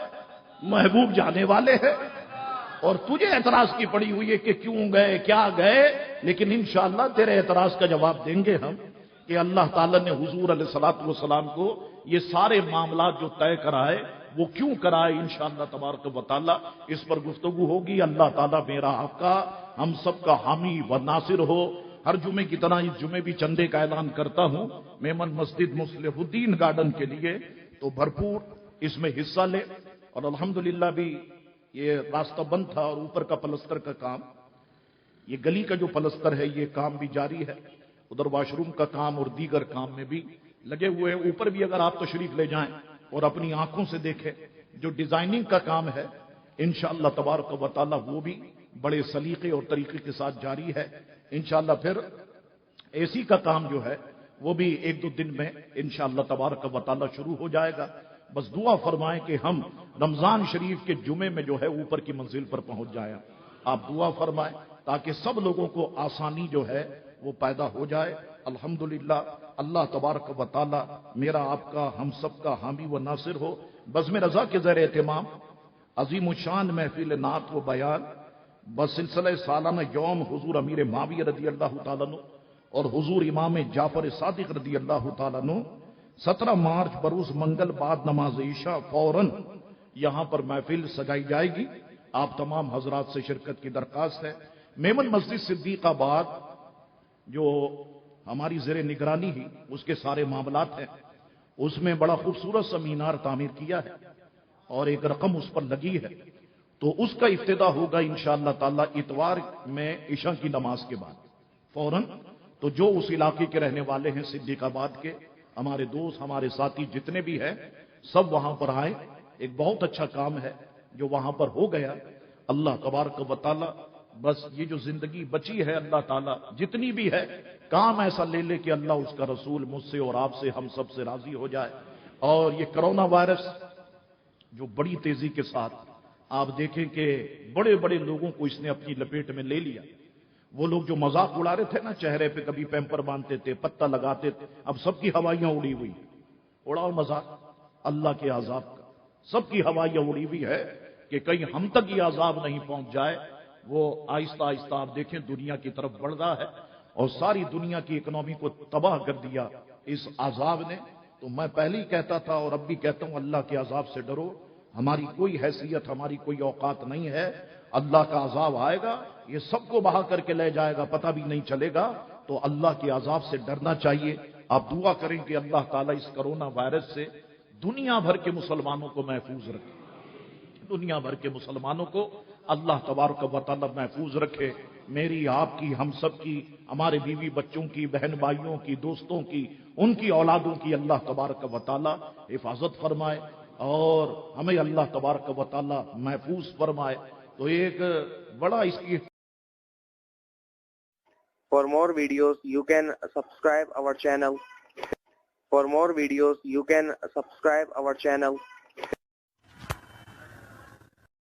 محبوب جانے والے ہیں، اور تجھے اعتراض کی پڑی ہوئی ہے کہ کیوں گئے، کیا گئے۔ لیکن انشاءاللہ تیرے اعتراض کا جواب دیں گے ہم کہ اللہ تعالیٰ نے حضور علیہ الصلوۃ والسلام کو یہ سارے معاملات جو طے کرائے وہ کیوں کرائے، انشاءاللہ تبارک و تعالیٰ اس پر گفتگو ہوگی۔ اللہ تعالیٰ میرا آپ کا ہم سب کا حامی و ناصر ہو۔ ہر جمعے کی طرح اس جمعے بھی چندے کا اعلان کرتا ہوں، میمن مسجد مصلح الدین گارڈن کے لیے، تو بھرپور اس میں حصہ لے۔ اور الحمدللہ بھی یہ راستہ بند تھا اور اوپر کا پلستر کا کام، یہ گلی کا جو پلستر ہے یہ کام بھی جاری ہے، ادھر واش روم کا کام اور دیگر کام میں بھی لگے ہوئے ہیں۔ اوپر بھی اگر آپ تشریف لے جائیں اور اپنی آنکھوں سے دیکھیں، جو ڈیزائننگ کا کام ہے انشاءاللہ تبارک و تعالی وہ بھی بڑے سلیقے اور طریقے کے ساتھ جاری ہے۔ انشاءاللہ پھر اے سی کا کام جو ہے وہ بھی ایک دو دن میں انشاءاللہ تبارک و تعالی شروع ہو جائے گا۔ بس دعا فرمائیں کہ ہم رمضان شریف کے جمعے میں جو ہے اوپر کی منزل پر پہنچ جائیں۔ آپ دعا فرمائیں تاکہ سب لوگوں کو آسانی جو ہے وہ پیدا ہو جائے۔ الحمدللہ اللہ تبارک و تعالی میرا آپ کا ہم سب کا حامی و ناصر ہو۔ بزم رضا کے زیر اہتمام عظیم الشان محفل نعت و بیان بسلسلہ سالانہ یوم حضور امیر معاویہ رضی اللہ تعالیٰ عنہ اور حضور امام جعفر صادق رضی اللہ تعالیٰ عنہ 17 مارچ بروز منگل بعد نماز عشاء فوراً یہاں پر محفل سجائی جائے گی۔ آپ تمام حضرات سے شرکت کی درخواست ہے۔ میمن مسجد صدیق آباد جو ہماری زیر نگرانی ہی اس کے سارے معاملات ہیں، اس میں بڑا خوبصورت سا مینار تعمیر کیا ہے اور ایک رقم اس پر لگی ہے، تو اس کا افتتاح ہوگا انشاءاللہ تعالی اتوار میں عشاء کی نماز کے بعد فوراً۔ تو جو اس علاقے کے رہنے والے ہیں صدیق آباد کے، ہمارے دوست ہمارے ساتھی جتنے بھی ہیں سب وہاں پر آئیں۔ ایک بہت اچھا کام ہے جو وہاں پر ہو گیا۔ اللہ تبارک و تعالی بس یہ جو زندگی بچی ہے اللہ تعالیٰ جتنی بھی ہے کام ایسا لے لے کہ اللہ اس کا رسول مجھ سے اور آپ سے ہم سب سے راضی ہو جائے۔ اور یہ کرونا وائرس جو بڑی تیزی کے ساتھ آپ دیکھیں کہ بڑے بڑے لوگوں کو اس نے اپنی لپیٹ میں لے لیا۔ وہ لوگ جو مذاق اڑا رہے تھے نا، چہرے پہ کبھی پیمپر باندھتے تھے، پتہ لگاتے تھے، اب سب کی ہوائیاں اڑی ہوئی، اڑاؤ مذاق اللہ کے عذاب کا، سب کی ہوائیاں اڑی ہوئی ہے کہ کہیں ہم تک یہ عذاب نہیں پہنچ جائے۔ وہ آہستہ آہستہ آپ دیکھیں دنیا کی طرف بڑھ رہا ہے اور ساری دنیا کی اکنامی کو تباہ کر دیا اس عذاب نے. تو میں پہلے ہی کہتا تھا اور اب بھی کہتا ہوں اللہ کے عذاب سے ڈرو. ہماری کوئی حیثیت ہماری کوئی اوقات نہیں ہے. اللہ کا عذاب آئے گا یہ سب کو بہا کر کے لے جائے گا پتہ بھی نہیں چلے گا. تو اللہ کے عذاب سے ڈرنا چاہیے. آپ دعا کریں کہ اللہ تعالیٰ اس کرونا وائرس سے دنیا بھر کے مسلمانوں کو محفوظ رکھے. دنیا بھر کے مسلمانوں کو اللہ تبارک و تعالیٰ محفوظ رکھے. میری آپ کی ہم سب کی ہمارے بیوی بچوں کی بہن بھائیوں کی دوستوں کی ان کی اولادوں کی اللہ تبارک و تعالیٰ حفاظت فرمائے اور ہمیں اللہ تبارک و تعالیٰ محفوظ فرمائے. تو ایک بڑا اس کی For more videos, you can subscribe our channel. For more videos, you can subscribe our channel.